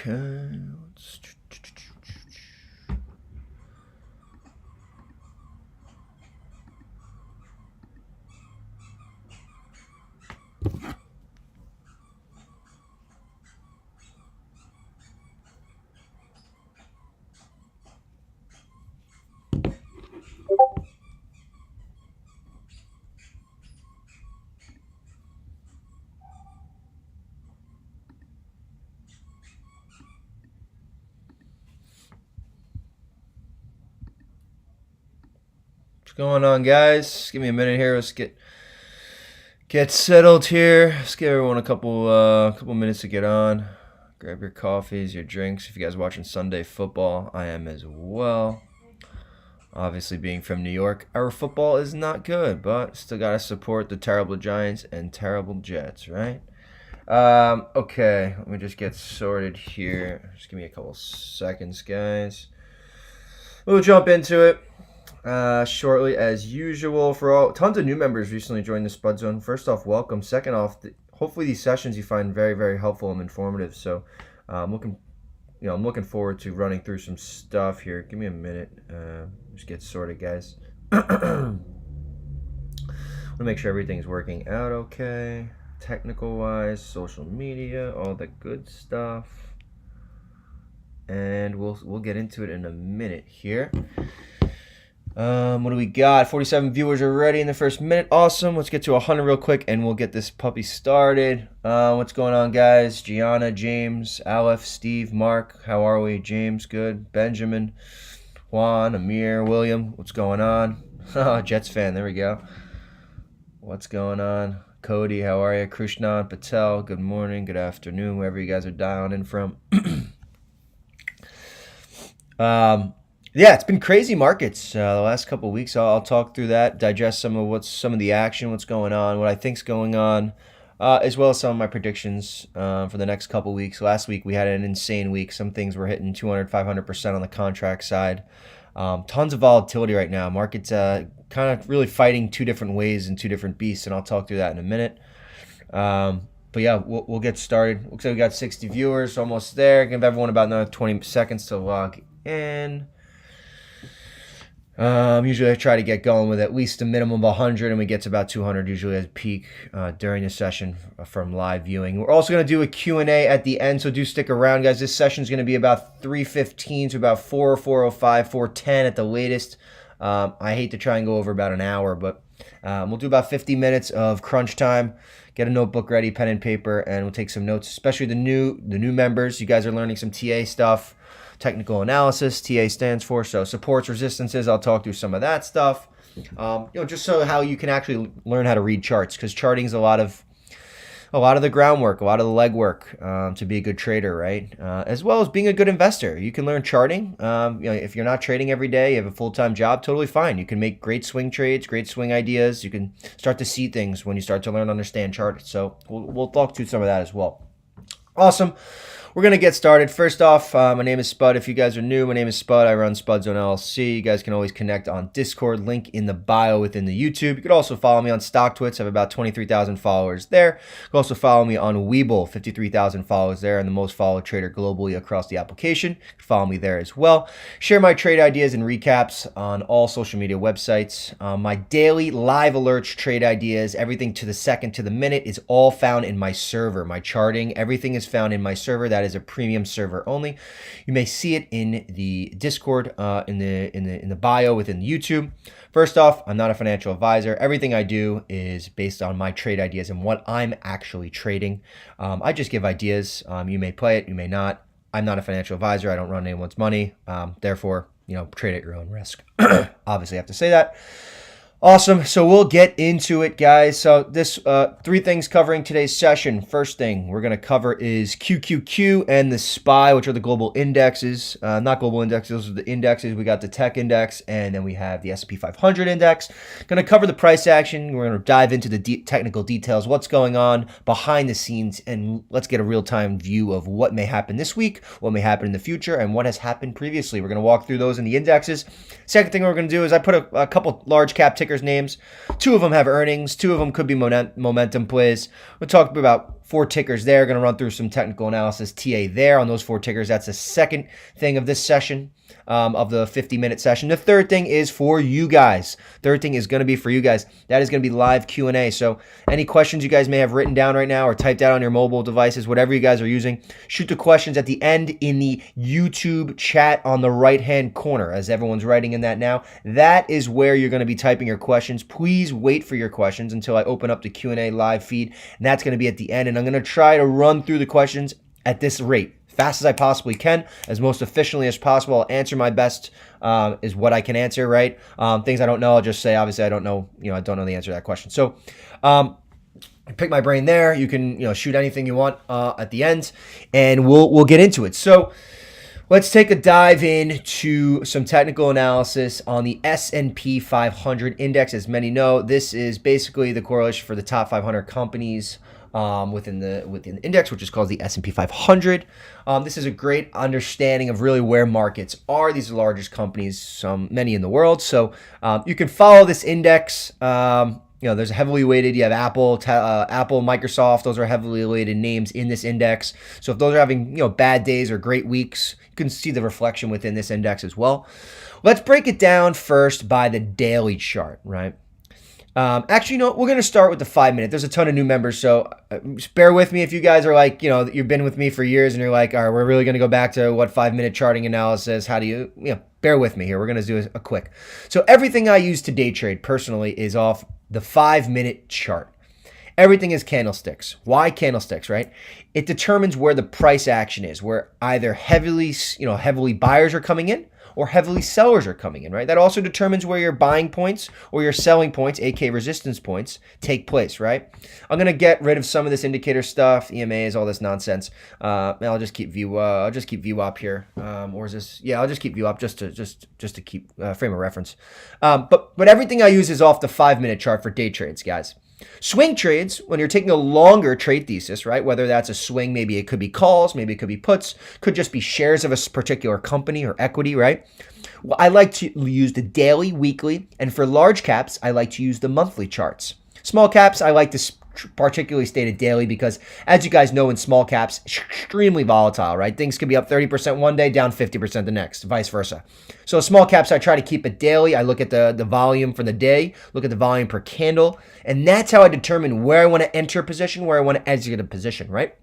Okay. What's going on, guys? Give me a minute here. Let's get settled here. Let's give everyone a couple minutes to get on. Grab your coffees, your drinks. If you guys are watching Sunday football, I am as well. Obviously, being from New York, our football is not good, but still gotta support the terrible Giants and terrible Jets, right? Okay, let me just get sorted here. Just give me a couple seconds, guys. We'll jump into it shortly as usual. Tons of new members recently joined the Spud Zone. First off, welcome. Second off, hopefully these sessions you find very, very helpful and informative. So I'm looking forward to running through some stuff here. Give me a minute. Just get sorted, guys. Want to make sure everything's working out okay, technical wise, social media, all the good stuff. And we'll get into it in a minute here. What do we got? 47 viewers already in the first minute. Awesome. Let's get to 100 real quick, and we'll get this puppy started. What's going on, guys? Gianna, James, Aleph, Steve, Mark. How are we? James, good. Benjamin, Juan, Amir, William. What's going on? Jets fan. There we go. What's going on? Cody, how are you? Krishnan, Patel, good morning, good afternoon, wherever you guys are dialing in from. Yeah, it's been crazy markets the last couple of weeks. I'll talk through that, digest some of the action, what's going on, what I think's going on, as well as some of my predictions for the next couple of weeks. Last week we had an insane week. Some things were hitting 200, 500% on the contract side. Tons of volatility right now. Markets kind of really fighting two different ways and two different beasts, and I'll talk through that in a minute. But yeah, we'll get started. Looks like we got 60 viewers, almost there. Give everyone about another 20 seconds to log in. Usually I try to get going with at least a minimum of 100, and we get to about 200 usually at peak during the session from live viewing. We're also going to do a Q&A at the end, so do stick around, guys. This session is going to be about 3:15 to about 4:05, 4:10 at the latest. I hate to try and go over about an hour, but we'll do about 50 minutes of crunch time. Get a notebook ready, pen and paper, and we'll take some notes, especially the new members. You guys are learning some TA stuff. Technical analysis, TA stands for, so supports, resistances. I'll talk through some of that stuff. Just so how you can actually learn how to read charts, because charting is a lot of the groundwork, a lot of the legwork to be a good trader, right? As well as being a good investor. You can learn charting. If you're not trading every day, you have a full-time job, totally fine. You can make great swing trades, great swing ideas. You can start to see things when you start to learn, understand charts. So we'll talk through some of that as well. Awesome. We're going to get started. First off, my name is Spud. If you guys are new, my name is Spud. I run Spud Zone LLC. You guys can always connect on Discord, link in the bio within the YouTube. You could also follow me on StockTwits. I have about 23,000 followers there. You can also follow me on Webull, 53,000 followers there, and the most followed trader globally across the application. You can follow me there as well. Share my trade ideas and recaps on all social media websites. My daily live alerts, trade ideas, everything to the second, to the minute is all found in my server. My charting, everything is found in my server. That is a premium server only. You may see it in the Discord, in the bio within YouTube. First off, I'm not a financial advisor. Everything I do is based on my trade ideas and what I'm actually trading. I just give ideas. You may play it, you may not. I'm not a financial advisor. I don't run anyone's money. Therefore, trade at your own risk. Obviously, I have to say that. Awesome. So we'll get into it, guys. So this three things covering today's session. First thing we're going to cover is QQQ and the SPY, which are the global indexes. Not global indexes, those are the indexes. We got the tech index, and then we have the S&P 500 index. Going to cover the price action. We're going to dive into the technical details, what's going on behind the scenes, and let's get a real-time view of what may happen this week, what may happen in the future, and what has happened previously. We're going to walk through those in the indexes. Second thing we're going to do is I put a couple large cap tickers names. Two of them have earnings. Two of them could be momentum plays. We'll talk about 4 tickers there. Going to run through some technical analysis TA there on those 4 tickers. That's the second thing of this session, of the 50-minute session. The third thing is for you guys. Third thing is going to be for you guys. That is going to be live Q&A. So any questions you guys may have written down right now or typed out on your mobile devices, whatever you guys are using, shoot the questions at the end in the YouTube chat on the right-hand corner. As everyone's writing in that now, that is where you're going to be typing your questions. Please wait for your questions until I open up the Q&A live feed, and that's going to be at the end. And I'm going to try to run through the questions at this rate, fast as I possibly can, as most efficiently as possible. I'll answer my best, is what I can answer, right? Things I don't know, I'll just say, obviously, I don't know, I don't know the answer to that question. So, pick my brain there. You can, shoot anything you want at the end, and we'll get into it. So, let's take a dive into some technical analysis on the S&P 500 index. As many know, this is basically the correlation for the top 500 companies within the index, which is called the S&P 500. This is a great understanding of really where markets are. These are the largest companies, many in the world. So you can follow this index. There's heavily weighted. You have Apple, Microsoft. Those are heavily weighted names in this index. So if those are having bad days or great weeks, you can see the reflection within this index as well. Let's break it down first by the daily chart, right? Actually, we're going to start with the 5-minute. There's a ton of new members, so just bear with me if you guys are like, you've been with me for years and you're like, all right, we're really going to go back to what 5-minute charting analysis. How do you bear with me here. We're going to do a quick. So everything I use to day trade personally is off the 5-minute chart. Everything is candlesticks. Why candlesticks, right? It determines where the price action is, where either heavily buyers are coming in or heavily sellers are coming in, right? That also determines where your buying points or your selling points, aka resistance points, take place, right? I'm gonna get rid of some of this indicator stuff, EMAs, all this nonsense. I'll just keep view. I'll just keep view up here, or is this? Yeah, I'll just keep view up just to keep frame of reference. But everything I use is off the 5-minute chart for day trades, guys. Swing trades, when you're taking a longer trade thesis, right? Whether that's a swing, maybe it could be calls, maybe it could be puts, could just be shares of a particular company or equity, right? Well, I like to use the daily, weekly, and for large caps, I like to use the monthly charts. Small caps, I like to particularly stated daily because, as you guys know, in small caps, extremely volatile, right? Things could be up 30% one day, down 50% the next, vice versa. So small caps, I try to keep it daily. I look at the volume for the day, look at the volume per candle, and that's how I determine where I want to enter a position, where I want to exit a position, right?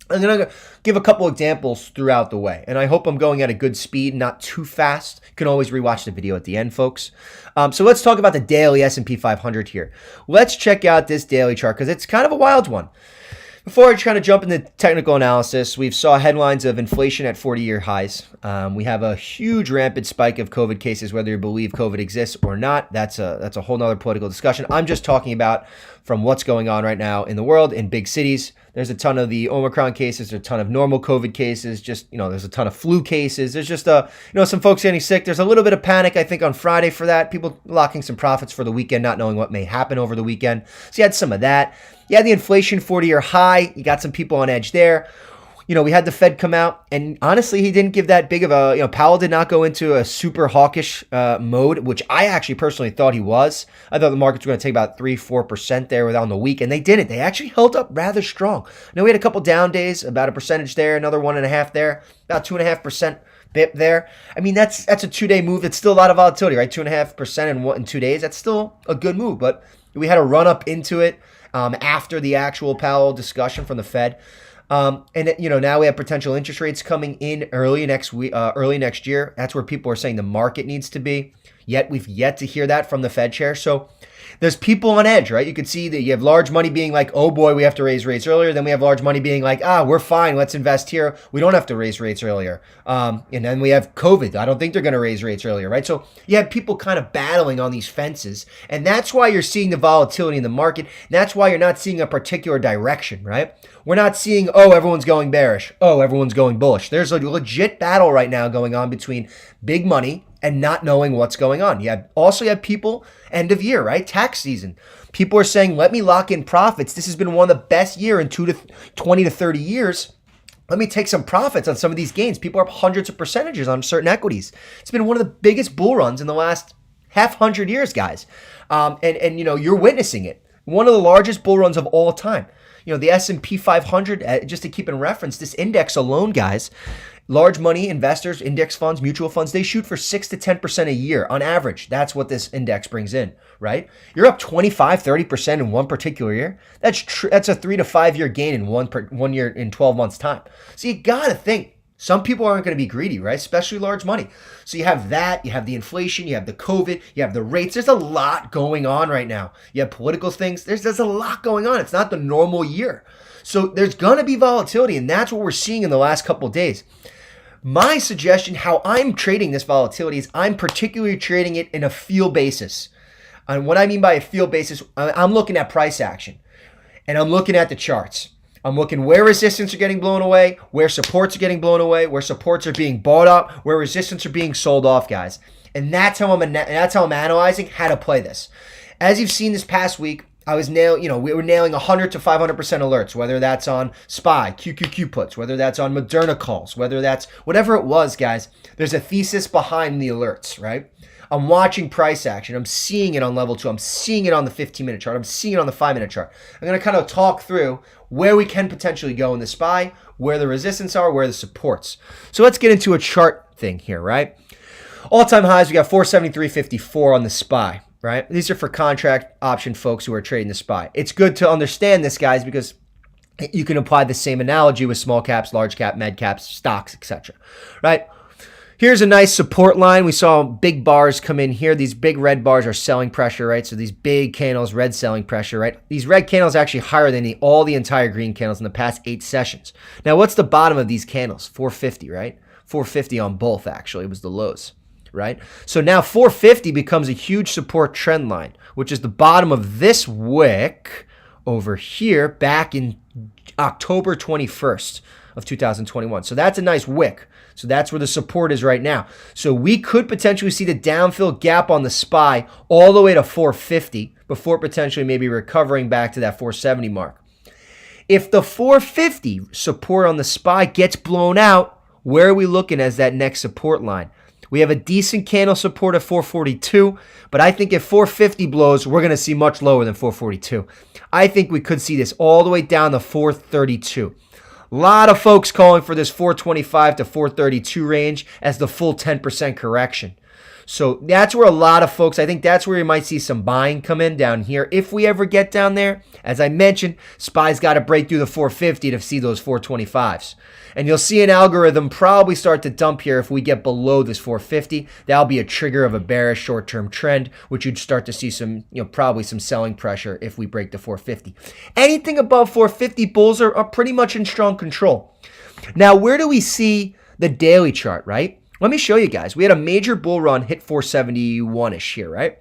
I'm going to give a couple examples throughout the way, and I hope I'm going at a good speed, not too fast. You can always rewatch the video at the end, folks. So let's talk about the daily S&P 500 here. Let's check out this daily chart because it's kind of a wild one. Before I kind of jump into technical analysis, we've saw headlines of inflation at 40-year highs. We have a huge rampant spike of COVID cases, whether you believe COVID exists or not. That's a whole nother political discussion. I'm just talking about from what's going on right now in the world, in big cities. There's a ton of the Omicron cases, there's a ton of normal COVID cases, there's a ton of flu cases. There's just, some folks getting sick. There's a little bit of panic, I think, on Friday for that. People locking some profits for the weekend, not knowing what may happen over the weekend. So you had some of that. You had the inflation 40-year high. You got some people on edge there. We had the Fed come out, and honestly, he didn't give that big of a, Powell did not go into a super hawkish mode, which I actually personally thought he was. I thought the markets were going to take about 3-4% there on the week, and they didn't. They actually held up rather strong. I know we had a couple down days, about a percentage there, another 1.5 there, about 2.5% BIP there. I mean, that's a 2-day move. It's still a lot of volatility, right? 2.5% in 2 days. That's still a good move, but we had a run up into it after the actual Powell discussion from the Fed. And now we have potential interest rates coming in early next year. That's where people are saying the market needs to be. Yet we've yet to hear that from the Fed chair. So there's people on edge, right? You could see that you have large money being like, oh boy, we have to raise rates earlier. Then we have large money being like, we're fine. Let's invest here. We don't have to raise rates earlier. And then we have COVID. I don't think they're going to raise rates earlier, right? So you have people kind of battling on these fences. And that's why you're seeing the volatility in the market. That's why you're not seeing a particular direction, right? We're not seeing, everyone's going bearish. Everyone's going bullish. There's a legit battle right now going on between big money and not knowing what's going on. You have people, end of year, right? Tax season. People are saying, let me lock in profits. This has been one of the best years in 20 to 30 years. Let me take some profits on some of these gains. People are up hundreds of percentages on certain equities. It's been one of the biggest bull runs in the last 500 years, guys. And you're witnessing it. One of the largest bull runs of all time. The S&P 500, just to keep in reference, this index alone, guys, large money investors, index funds, mutual funds, they shoot for 6 to 10% a year on average. That's what this index brings in, right? You're up 25, 30% in one particular year. That's a 3 to 5 year gain in one year in 12 months time. So you got to think. Some people aren't going to be greedy, right? Especially large money. So you have that, you have the inflation, you have the COVID, you have the rates. There's a lot going on right now. You have political things. There's a lot going on. It's not the normal year. So there's going to be volatility, and that's what we're seeing in the last couple of days. My suggestion, how I'm trading this volatility, is I'm particularly trading it in a feel basis. And what I mean by a feel basis, I'm looking at price action, and I'm looking at the charts. I'm looking where resistance are getting blown away, where supports are getting blown away, where supports are being bought up, where resistance are being sold off, guys. And that's how I'm analyzing how to play this. As you've seen this past week, we were nailing 100 to 500% alerts, whether that's on SPY, QQQ puts, whether that's on Moderna calls, whether that's whatever it was, guys. There's a thesis behind the alerts, right? I'm watching price action. I'm seeing it on level 2. I'm seeing it on the 15-minute chart. I'm seeing it on the 5-minute chart. I'm going to kind of talk through where we can potentially go in the SPY, where the resistance are, where the supports. So let's get into a chart thing here, right? All-time highs, we got 473.54 on the SPY, right? These are for contract option folks who are trading the SPY. It's good to understand this, guys, because you can apply the same analogy with small caps, large cap, med caps, stocks, etc., right? Here's a nice support line. We saw big bars come in here. These big red bars are selling pressure, right? So these big candles, red selling pressure, right? These red candles are actually higher than all the entire green candles in the past 8 sessions. Now, what's the bottom of these candles? 450, right? 450 on both, actually. It was the lows, right? So now 450 becomes a huge support trend line, which is the bottom of this wick over here back in October 21st of 2021. So that's a nice wick. So that's where the support is right now. So we could potentially see the downfill gap on the SPY all the way to 450 before potentially maybe recovering back to that 470 mark. If the 450 support on the SPY gets blown out, where are we looking as that next support line? We have a decent candle support at 442, but I think if 450 blows, we're going to see much lower than 442. I think we could see this all the way down to 432. A lot of folks calling for this 425 to 432 range as the full 10% correction. So that's where a lot of folks, I think that's where you might see some buying come in down here. If we ever get down there, as I mentioned, SPY's got to break through the 450 to see those 425s. And you'll see an algorithm probably start to dump here if we get below this 450. That'll be a trigger of a bearish short-term trend, which you'd start to see some, probably some selling pressure if we break the 450. Anything above 450, bulls are pretty much in strong control. Now, where do we see the daily chart, right? Let me show you guys. We had a major bull run, hit 471-ish here, right?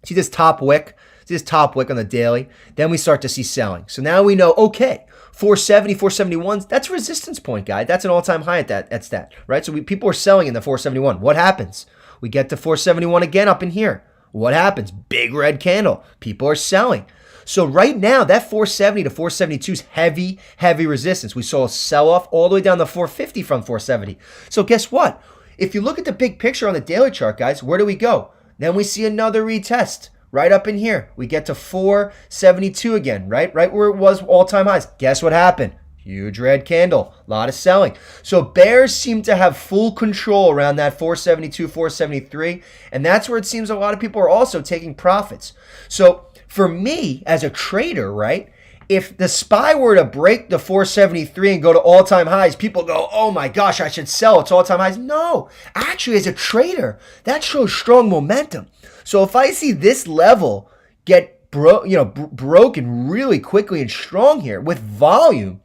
See this top wick? See this top wick on the daily? Then we start to see selling. So now we know, okay, 470, 471, that's a resistance point, guy. That's an all-time high at that, right? So people are selling in the 471. What happens? We get to 471 again up in here. What happens? Big red candle. People are selling. So right now, that 470 to 472 is heavy, heavy resistance. We saw a sell-off all the way down to 450 from 470. So guess what? If you look at the big picture on the daily chart, guys, where do we go? Then we see another retest right up in here. We get to 472 again, right? Right where it was all-time highs. Guess what happened? Huge red candle, a lot of selling. So bears seem to have full control around that 472, 473, and that's where it seems a lot of people are also taking profits. So for me as a trader, right, if the SPY were to break the 473 and go to all-time highs, people go, oh my gosh, I should sell. It's all-time highs. No, actually, as a trader, that shows strong momentum. So if I see this level get broken really quickly and strong here with volume,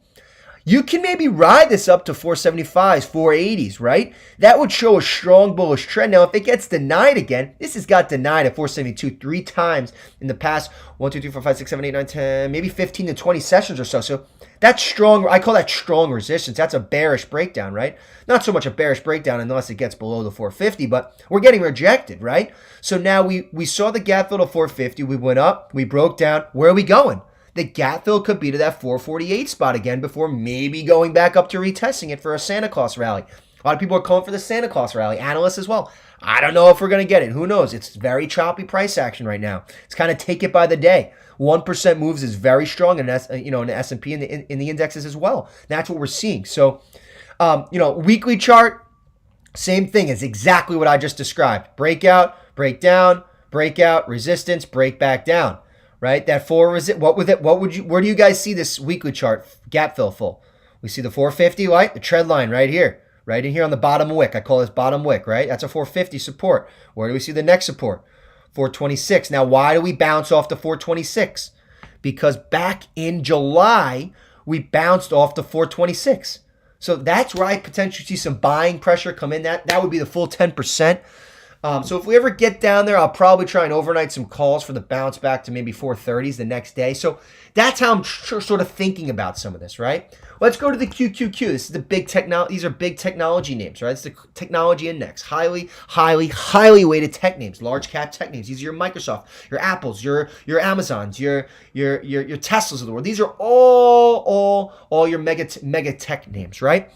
you can maybe ride this up to 475s, 480s, right? That would show a strong bullish trend. Now, if it gets denied again, this has got denied at 472 3 times in the past 1, 2, 3, 4, 5, 6, 7, 8, 9, 10, maybe 15 to 20 sessions or so. So that's strong. I call that strong resistance. That's a bearish breakdown, right? Not so much a bearish breakdown unless it gets below the 450, but we're getting rejected, right? So now we saw the gap fill to 450. We went up. We broke down. Where are we going? The gap fill could be to that 448 spot again before maybe going back up to retesting it for a Santa Claus rally. A lot of people are calling for the Santa Claus rally, analysts as well. I don't know if we're going to get it. Who knows? It's very choppy price action right now. It's kind of take it by the day. 1% moves is very strong in in the S&P and in the indexes as well. That's what we're seeing. So, weekly chart, same thing. It's exactly what I just described. Breakout, breakdown, breakout, resistance, break back down. Right? That where do you guys see this weekly chart gap fill full? We see the 450, right? The trend line right here. Right in here on the bottom wick. I call this bottom wick, right? That's a 450 support. Where do we see the next support? 426. Now, why do we bounce off the 426? Because back in July, we bounced off the 426. So that's where I potentially see some buying pressure come in. That would be the full 10%. So if we ever get down there, I'll probably try and overnight some calls for the bounce back to maybe 430s the next day. So that's how I'm sort of thinking about some of this, right? Let's go to the QQQ. This is the big technology. These are big technology names, right? It's the technology index. Highly, highly, highly weighted tech names, large cap tech names. These are your Microsoft, your Apples, your Amazons, your Teslas of the world. These are all your mega tech names, right?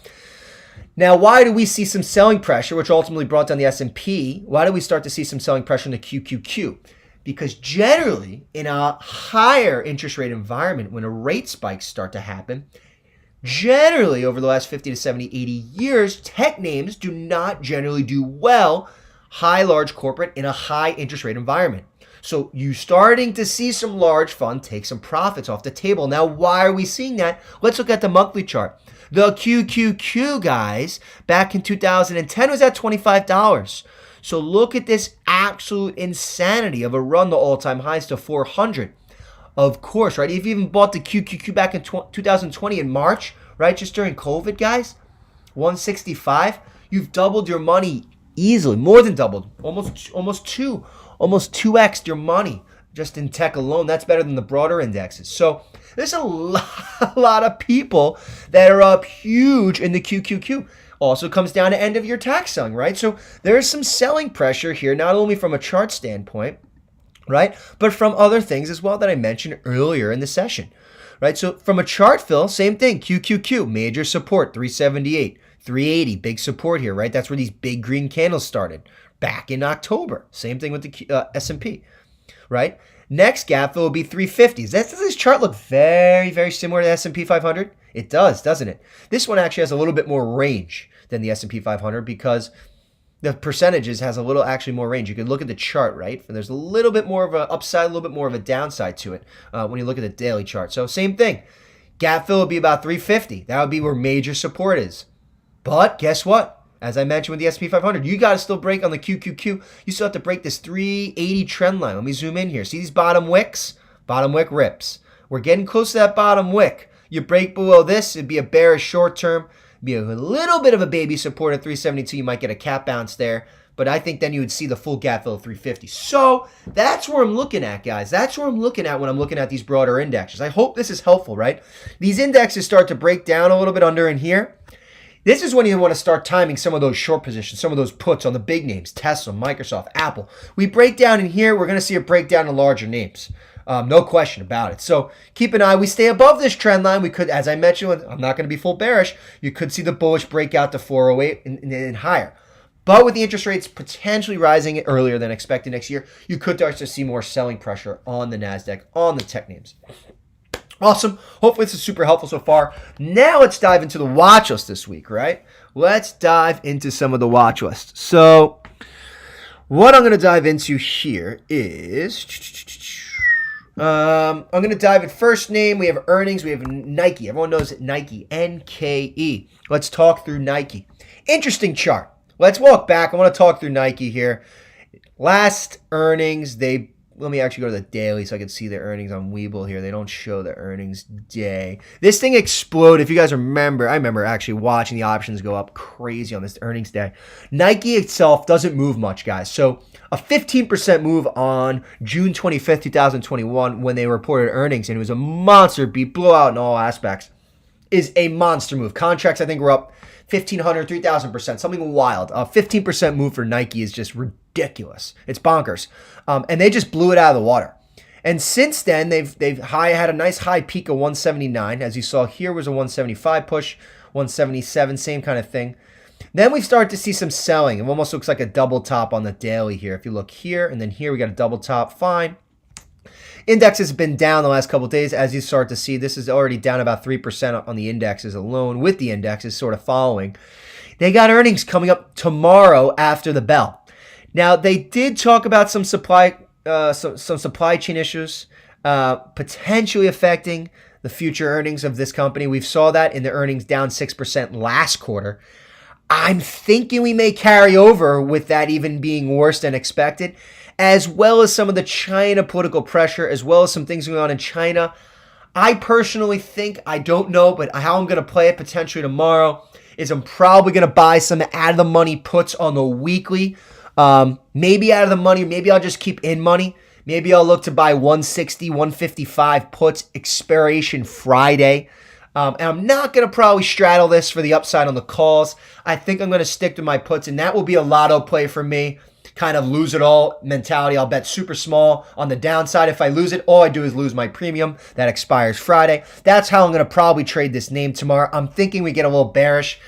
Now, why do we see some selling pressure, which ultimately brought down the S&P? Why do we start to see some selling pressure in the QQQ? Because generally, in a higher interest rate environment, when a rate spikes start to happen, generally over the last 50 to 70, 80 years, tech names do not generally do well, large corporate, in a high interest rate environment. So you're starting to see some large fund take some profits off the table. Now, why are we seeing that? Let's look at the monthly chart. The QQQ, guys, back in 2010 was at $25. So look at this absolute insanity of a run to all-time highs to 400. Of course, right? If you even bought the QQQ back in 2020 in March, right, just during COVID, guys, 165, you've doubled your money easily, more than doubled, almost 2x your money just in tech alone. That's better than the broader indexes. So there's a lot of people that are up huge in the QQQ. Also comes down to end of year tax selling, right? So there's some selling pressure here, not only from a chart standpoint, right, but from other things as well that I mentioned earlier in the session, right? So from a chart fill, same thing, QQQ, major support, 378, 380, big support here, right? That's where these big green candles started back in October. Same thing with the S&P, right? Next gap fill will be 350s. Does this chart look very, very similar to the S&P 500? It does, doesn't it? This one actually has a little bit more range than the S&P 500 because the percentages has a little actually more range. You can look at the chart, right? And there's a little bit more of an upside, a little bit more of a downside to it when you look at the daily chart. So same thing. Gap fill would be about 350. That would be where major support is. But guess what? As I mentioned with the S&P 500, you got to still break on the QQQ. You still have to break this 380 trend line. Let me zoom in here. See these bottom wicks? Bottom wick rips. We're getting close to that bottom wick. You break below this, it'd be a bearish short term. Be a little bit of a baby support at 372. You might get a cap bounce there. But I think then you would see the full gap fill of 350. So that's where I'm looking at, guys. That's where I'm looking at when I'm looking at these broader indexes. I hope this is helpful, right? These indexes start to break down a little bit under in here. This is when you want to start timing some of those short positions, some of those puts on the big names, Tesla, Microsoft, Apple. We break down in here, we're going to see a breakdown in larger names. No question about it. So keep an eye. We stay above this trend line. We could, as I mentioned, I'm not going to be full bearish. You could see the bullish breakout to 408 and higher. But with the interest rates potentially rising earlier than expected next year, you could start to see more selling pressure on the NASDAQ, on the tech names. Awesome. Hopefully this is super helpful so far. Now let's dive into the watch list this week, right? Let's dive into some of the watch list. So what I'm going to dive into here is I'm going to dive in first name. We have earnings. We have Nike. Everyone knows it, Nike, NKE. Let's talk through Nike. Interesting chart. Let's walk back. I want to talk through Nike here. Last earnings, let me actually go to the daily so I can see the earnings on Webull here. They don't show the earnings day. This thing exploded. If you guys remember, I remember actually watching the options go up crazy on this earnings day. Nike itself doesn't move much, guys. So a 15% move on June 25th, 2021 when they reported earnings, and it was a monster beat, blowout in all aspects, is a monster move. Contracts, I think, were up 1,500, 3,000%, something wild. A 15% move for Nike is just ridiculous. It's bonkers. And they just blew it out of the water. And since then, they've had a nice high peak of 179. As you saw here was a 175 push, 177, same kind of thing. Then we start to see some selling. It almost looks like a double top on the daily here. If you look here and then here, we got a double top, fine. Index has been down the last couple of days. As you start to see, this is already down about 3% on the indexes alone, with the indexes sort of following. They got earnings coming up tomorrow after the bell. Now, they did talk about some supply chain issues potentially affecting the future earnings of this company. We saw that in the earnings down 6% last quarter. I'm thinking we may carry over with that even being worse than expected, as well as some of the China political pressure, as well as some things going on in China. I personally think, I don't know, but how I'm going to play it potentially tomorrow is I'm probably going to buy some out of the money puts on the weekly. Maybe out of the money, maybe I'll just keep in money. Maybe I'll look to buy 160, 155 puts, expiration Friday. And I'm not going to probably straddle this for the upside on the calls. I think I'm going to stick to my puts, and that will be a lotto play for me. Kind of lose it all mentality. I'll bet super small on the downside. If I lose it, all I do is lose my premium. That expires Friday. That's how I'm going to probably trade this name tomorrow. I'm thinking we get a little bearish.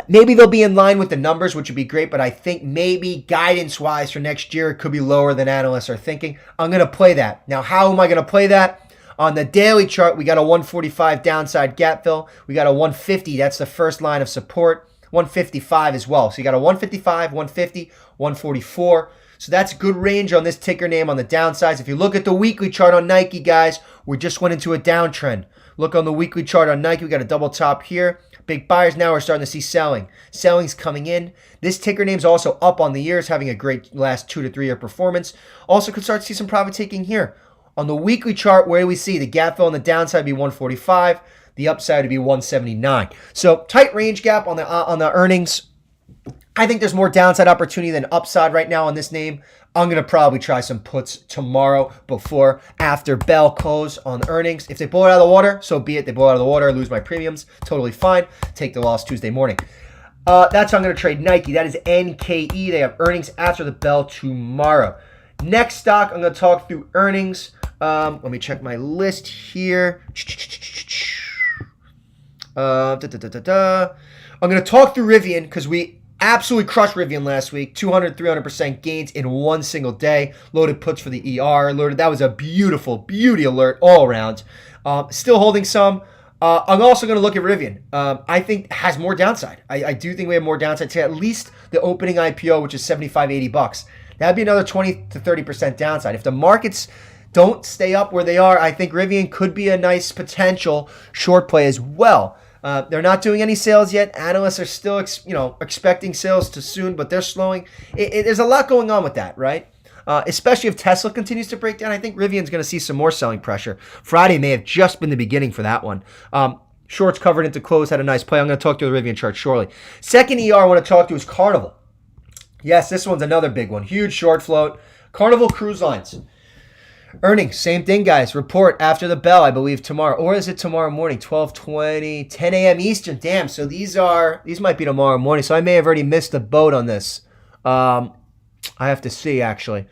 Maybe they'll be in line with the numbers, which would be great, but I think maybe guidance-wise for next year, it could be lower than analysts are thinking. I'm going to play that. Now, how am I going to play that? On the daily chart, we got a 145 downside gap fill. We got a 150. That's the first line of support. 155 as well. So you got a 155, 150, 144. So that's good range on this ticker name on the downsides. If you look at the weekly chart on Nike, guys, we just went into a downtrend. Look on the weekly chart on Nike. We got a double top here. Big buyers now are starting to see selling. Selling's coming in. This ticker name's also up on the years, having a great last 2 to 3 year performance. Also could start to see some profit taking here. On the weekly chart, where do we see the gap fill on the downside be 145, the upside would be 179. So tight range gap on the earnings. I think there's more downside opportunity than upside right now on this name. I'm going to probably try some puts tomorrow after bell close on earnings. If they blow it out of the water, so be it. They blow it out of the water, lose my premiums, totally fine. Take the loss Tuesday morning. That's how I'm going to trade Nike. That is NKE. They have earnings after the bell tomorrow. Next stock, I'm going to talk through earnings. Let me check my list here. I'm going to talk through Rivian because we absolutely crushed Rivian last week. 300% gains in one single day. Loaded puts for the ER. That was a beauty alert all around. Still holding some. I'm also going to look at Rivian. I think it has more downside. I do think we have more downside to at least the opening IPO, which is $75-$80. That'd be another 20 to 30% downside. If the markets don't stay up where they are, I think Rivian could be a nice potential short play as well. They're not doing any sales yet. Analysts are still expecting sales to soon, but they're slowing. There's a lot going on with that, right? Especially if Tesla continues to break down. I think Rivian's going to see some more selling pressure. Friday may have just been the beginning for that one. Shorts covered into close, had a nice play. I'm going to talk to the Rivian chart shortly. Second ER I want to talk to is Carnival. Yes, this one's another big one. Huge short float. Carnival Cruise Lines. Earnings, same thing, guys. Report after the bell, I believe, tomorrow. Or is it tomorrow morning? 12:20, 10 a.m. Eastern. Damn, so these might be tomorrow morning. So I may have already missed the boat on this. I have to see, actually.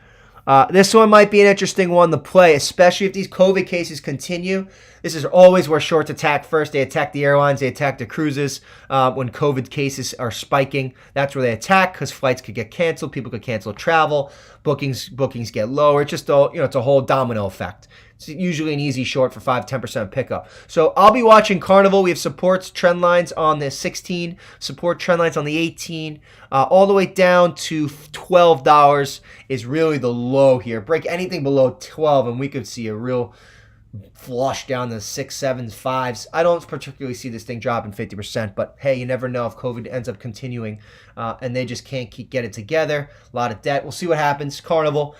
This one might be an interesting one to play, especially if these COVID cases continue. This is always where shorts attack first. They attack the airlines. They attack the cruises. When COVID cases are spiking, that's where they attack because flights could get canceled. People could cancel travel. Bookings get lower. It's just it's a whole domino effect. It's usually an easy short for 5-10% pickup. So I'll be watching Carnival. We have supports, trend lines on the 16, support trend lines on the 18, all the way down to $12 is really the low here. Break anything below 12 and we could see a real flush down the 6s, 7s, 5s. I don't particularly see this thing dropping 50%, but hey, you never know if COVID ends up continuing and they just can't get it together. A lot of debt. We'll see what happens. Carnival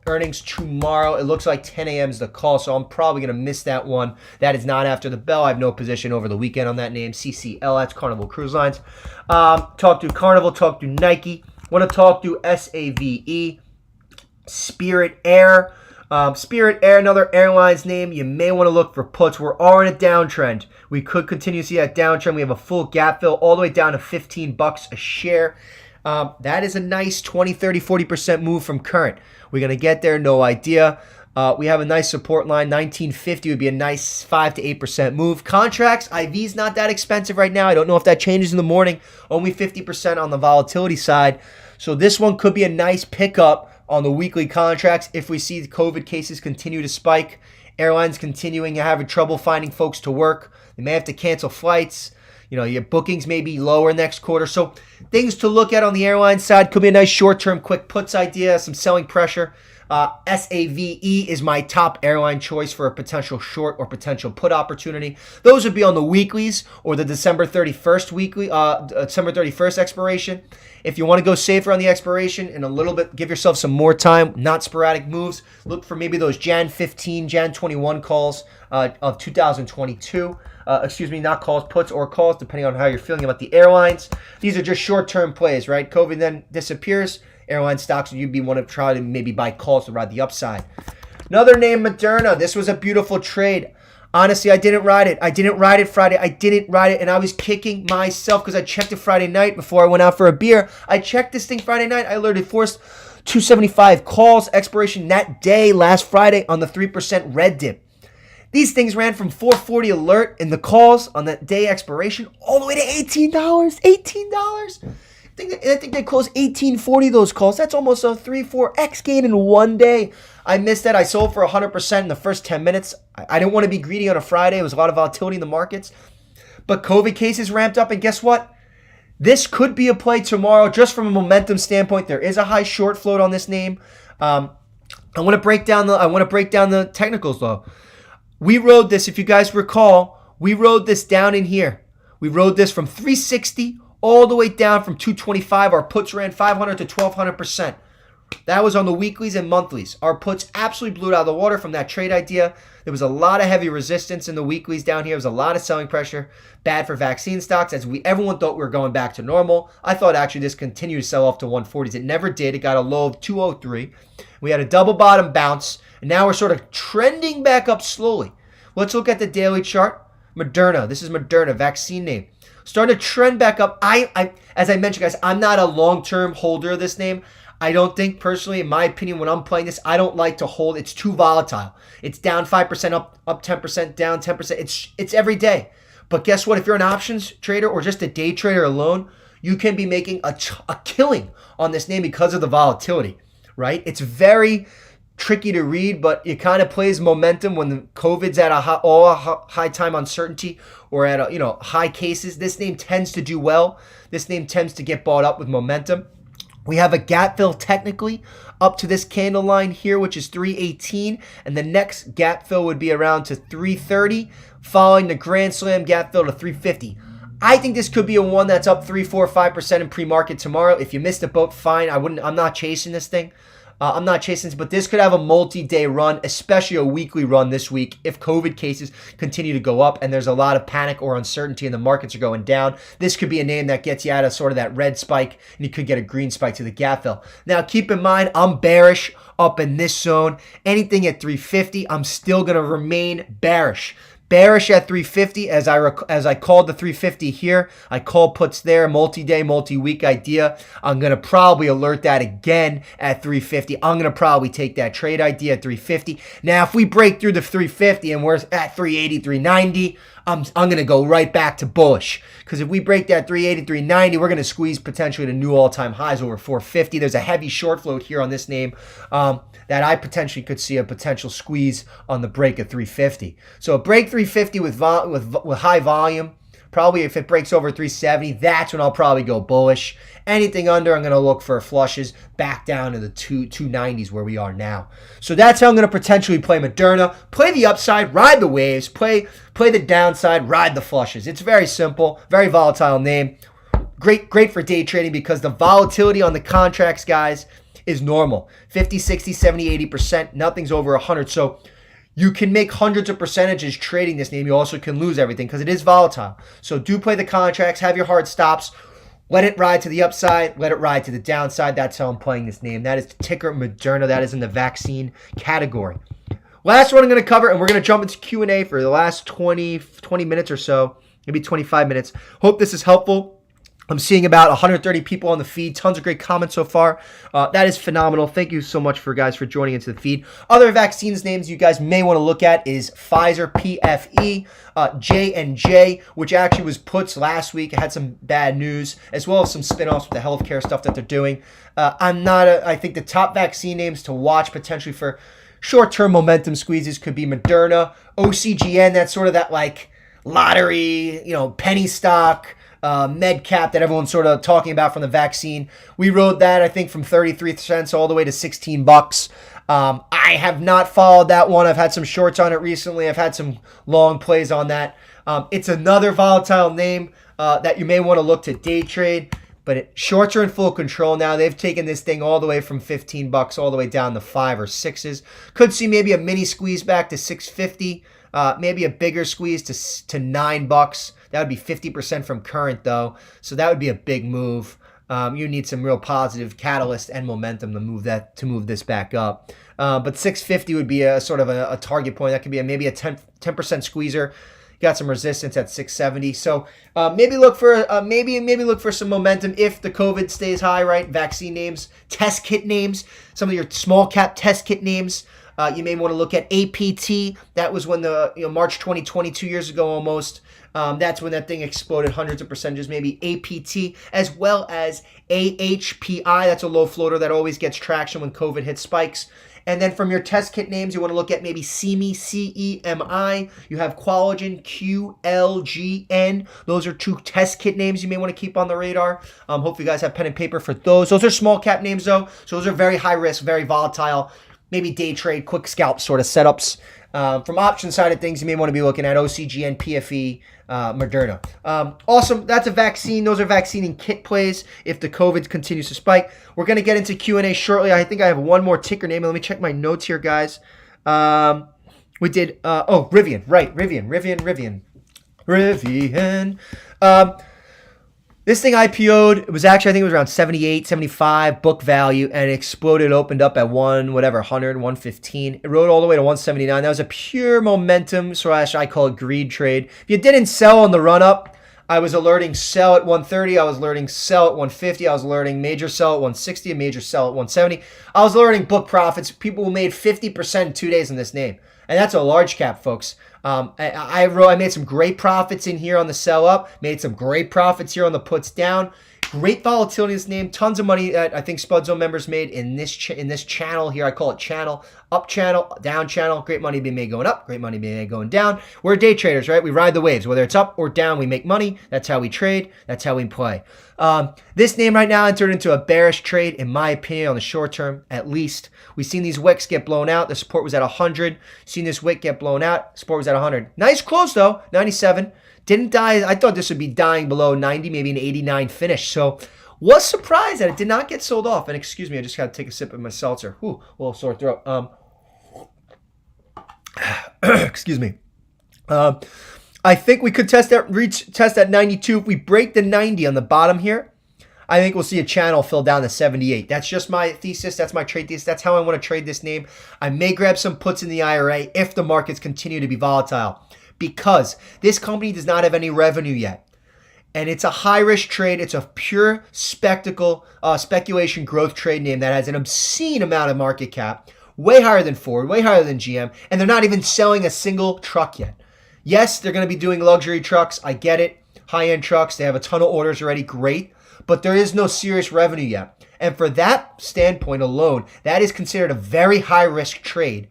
earnings tomorrow. It looks like 10 a.m. is the call, so I'm probably going to miss that one. That is not after the bell. I have no position over the weekend on that name. CCL, that's Carnival Cruise Lines. Talk to Carnival, talk to Nike. Want to talk to SAVE, Spirit Air. Spirit Air, another airline's name. You may want to look for puts. We're all in a downtrend. We could continue to see that downtrend. We have a full gap fill all the way down to $15 a share. That is a nice 20, 30, 40% move from current. We're going to get there, no idea. We have a nice support line. 1950 would be a nice 5 to 8% move. Contracts, IV's not that expensive right now. I don't know if that changes in the morning. Only 50% on the volatility side. So this one could be a nice pickup on the weekly contracts if we see the COVID cases continue to spike, airlines continuing to have trouble finding folks to work. They may have to cancel flights. Your bookings may be lower next quarter. So things to look at on the airline side. Could be a nice short-term quick puts idea, some selling pressure. SAVE is my top airline choice for a potential short or potential put opportunity. Those would be on the weeklies or the December 31st expiration. If you want to go safer on the expiration and a little bit, give yourself some more time, not sporadic moves, look for maybe those Jan 15, Jan 21 calls of 2022. Not calls, puts or calls, depending on how you're feeling about the airlines. These are just short-term plays, right? COVID then disappears. Airline stocks, you'd be one to try to maybe buy calls to ride the upside. Another name, Moderna. This was a beautiful trade. Honestly, I didn't ride it. I didn't ride it Friday. I didn't ride it, and I was kicking myself because I checked it Friday night before I went out for a beer. I checked this thing Friday night. I alerted forced 275 calls, expiration that day, last Friday, on the 3% red dip. These things ran from 440 alert in the calls on that day expiration all the way to $18. $18. I think they closed 1840 those calls. That's almost a 3-4x gain in one day. I missed that. I sold for 100% in the first 10 minutes. I didn't want to be greedy on a Friday. There was a lot of volatility in the markets. But COVID cases ramped up, and guess what? This could be a play tomorrow just from a momentum standpoint. There is a high short float on this name. I want to break down the technicals though. We rode this, if you guys recall, we rode this down in here. We rode this from 360 all the way down from 225. Our puts ran 500 to 1200%. That was on the weeklies and monthlies. Our puts absolutely blew it out of the water from that trade idea. There was a lot of heavy resistance in the weeklies down here. There was a lot of selling pressure. Bad for vaccine stocks as everyone thought we were going back to normal. I thought actually this continued to sell off to 140s. It never did. It got a low of 203. We had a double bottom bounce, and now we're sort of trending back up slowly. Let's look at the daily chart. Moderna. This is Moderna, vaccine name. Starting to trend back up. As I mentioned, guys, I'm not a long-term holder of this name. I don't think, personally, in my opinion, when I'm playing this, I don't like to hold. It's too volatile. It's down 5%, up 10%, down 10%. It's every day. But guess what? If you're an options trader or just a day trader alone, you can be making a killing on this name because of the volatility, right? It's very tricky to read, but it kind of plays momentum when the COVID's at a high time uncertainty or at high cases. This name tends to do well. This name tends to get bought up with momentum. We have a gap fill technically up to this candle line here, which is 318, and the next gap fill would be around to 330, following the Grand Slam gap fill to 350. I think this could be a one that's up 3, 4, 5% in pre-market tomorrow. If you missed a boat, fine. I'm not chasing this thing. But this could have a multi-day run, especially a weekly run this week if COVID cases continue to go up and there's a lot of panic or uncertainty and the markets are going down. This could be a name that gets you out of sort of that red spike and you could get a green spike to the gap fill. Now, keep in mind, I'm bearish up in this zone. Anything at 350, I'm still going to remain bearish. Bearish at 350 as I called the 350 here. I called puts there, multi-day, multi-week idea. I'm going to probably alert that again at 350. I'm going to probably take that trade idea at 350. Now, if we break through the 350 and we're at 380, 390, I'm going to go right back to bullish. Because if we break that 380, 390, we're going to squeeze potentially to new all-time highs over 450. There's a heavy short float here on this name that I potentially could see a potential squeeze on the break of 350. So a break 350 with high volume, probably if it breaks over 370, that's when I'll probably go bullish. Anything under, I'm going to look for flushes back down to the 290s where we are now. So that's how I'm going to potentially play Moderna. Play the upside, ride the waves, play the downside, ride the flushes. It's very simple, very volatile name. Great for day trading because the volatility on the contracts, guys, is normal. 50, 60, 70, 80%. Nothing's over 100. So you can make hundreds of percentages trading this name. You also can lose everything because it is volatile. So do play the contracts. Have your hard stops. Let it ride to the upside. Let it ride to the downside. That's how I'm playing this name. That is the ticker Moderna. That is in the vaccine category. Last one I'm going to cover, and we're going to jump into Q&A for the last 20 minutes or so, maybe 25 minutes. Hope this is helpful. I'm seeing about 130 people on the feed. Tons of great comments so far. That is phenomenal. Thank you so much for joining into the feed. Other vaccines names you guys may want to look at is Pfizer, PFE, J&J, which actually was puts last week. It had some bad news, as well as some spinoffs with the healthcare stuff that they're doing. I think the top vaccine names to watch potentially for short-term momentum squeezes could be Moderna, OCGN. That's sort of that like lottery, penny stock, med cap that everyone's sort of talking about from the vaccine. We rode that, I think, from 33 cents all the way to $16. I have not followed that one. I've had some shorts on it recently. I've had some long plays on that. It's another volatile name that you may want to look to day trade, but shorts are in full control now. They've taken this thing all the way from $15 all the way down to 5 or 6s. Could see maybe a mini squeeze back to $6.50. Maybe a bigger squeeze to $9. That would be 50% from current though. So that would be a big move. You need some real positive catalyst and momentum to move this back up. But $6.50 would be a sort of a target point. That could be maybe a 10% squeezer. Got some resistance at $6.70. So maybe look for some momentum if the COVID stays high, right? Vaccine names, test kit names, some of your small cap test kit names. You may want to look at APT. That was when the March 2020, 2 years ago almost. That's when that thing exploded hundreds of percentages. Maybe APT as well as AHPI. That's a low floater that always gets traction when COVID hits spikes. And then from your test kit names, you want to look at maybe CEMI, CEMI. You have Qualogen, QLGN. Those are 2 test kit names you may want to keep on the radar. Hopefully you guys have pen and paper for those. Those are small cap names though. So those are very high risk, very volatile. Maybe day trade, quick scalp sort of setups. From option side of things, you may want to be looking at OCGN, PFE, Moderna. Awesome. That's a vaccine. Those are vaccine and kit plays if the COVID continues to spike. We're going to get into Q&A shortly. I think I have one more ticker name. Let me check my notes here, guys. We did, Rivian. Right, Rivian. This thing IPO'd, it was actually, I think it was around 78, 75 book value, and it exploded, opened up at 100, 115. It rode all the way to 179. That was a pure momentum / I call it greed trade. If you didn't sell on the run up, I was alerting sell at 130. I was alerting sell at 150. I was alerting major sell at 160, a major sell at 170. I was alerting book profits. People who made 50% in 2 days in this name. And that's a large cap, folks. I made some great profits in here on the sell up, made some great profits here on the puts down. Great volatility in this name. Tons of money that I think Spud Zone members made in this channel here. I call it channel. Up channel, down channel. Great money being made going up. Great money being made going down. We're day traders, right? We ride the waves. Whether it's up or down, we make money. That's how we trade. That's how we play. This name right now entered into a bearish trade, in my opinion, on the short term, at least. We've seen these wicks get blown out. The support was at 100. Seen this wick get blown out. Support was at 100. Nice close, though. 97. Didn't die. I thought this would be dying below 90, maybe an 89 finish. So was surprised that it did not get sold off. And excuse me, I just got to take a sip of my seltzer. Whew, a little sore throat. Excuse me. I think we could test that 92. If we break the 90 on the bottom here, I think we'll see a channel fill down to 78. That's just my thesis. That's my trade thesis. That's how I want to trade this name. I may grab some puts in the IRA if the markets continue to be volatile, because this company does not have any revenue yet. And it's a high-risk trade. It's a pure speculation growth trade name that has an obscene amount of market cap, way higher than Ford, way higher than GM, and they're not even selling a single truck yet. Yes, they're going to be doing luxury trucks. I get it. High-end trucks. They have a ton of orders already. Great. But there is no serious revenue yet. And for that standpoint alone, that is considered a very high-risk trade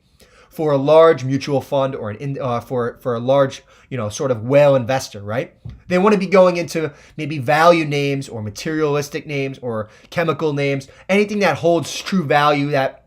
for a large mutual fund or for a large, sort of whale investor, right? They want to be going into maybe value names or materialistic names or chemical names, anything that holds true value that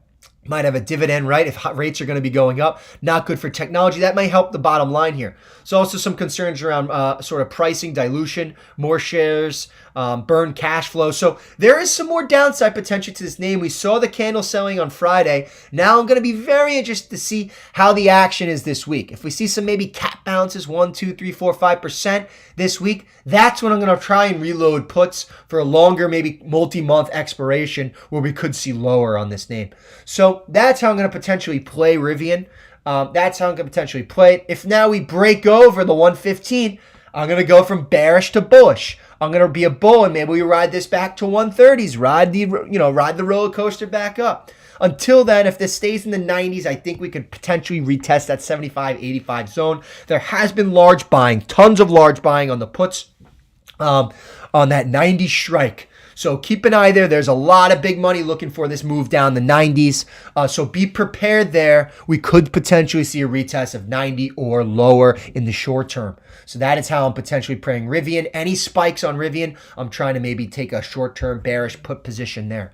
might have a dividend, right? If rates are going to be going up, not good for technology. That might help the bottom line here. So also some concerns around sort of pricing, dilution, more shares, burn cash flow. So there is some more downside potential to this name. We saw the candle selling on Friday. Now I'm going to be very interested to see how the action is this week. If we see some maybe cap bounces, 1, 2, 3, 4, 5% this week, that's when I'm going to try and reload puts for a longer, maybe multi-month expiration where we could see lower on this name. So that's how I'm going to potentially play Rivian. That's how I'm going to potentially play it. If now we break over the 115, I'm going to go from bearish to bullish. I'm going to be a bull, and maybe we ride this back to 130s, ride the roller coaster back up. Until then, if this stays in the 90s, I think we could potentially retest that 75, 85 zone. There has been large buying, tons of large buying on the puts on that 90 strike. So keep an eye there. There's a lot of big money looking for this move down the 90s. So be prepared there. We could potentially see a retest of 90 or lower in the short term. So that is how I'm potentially playing Rivian. Any spikes on Rivian, I'm trying to maybe take a short-term bearish put position there.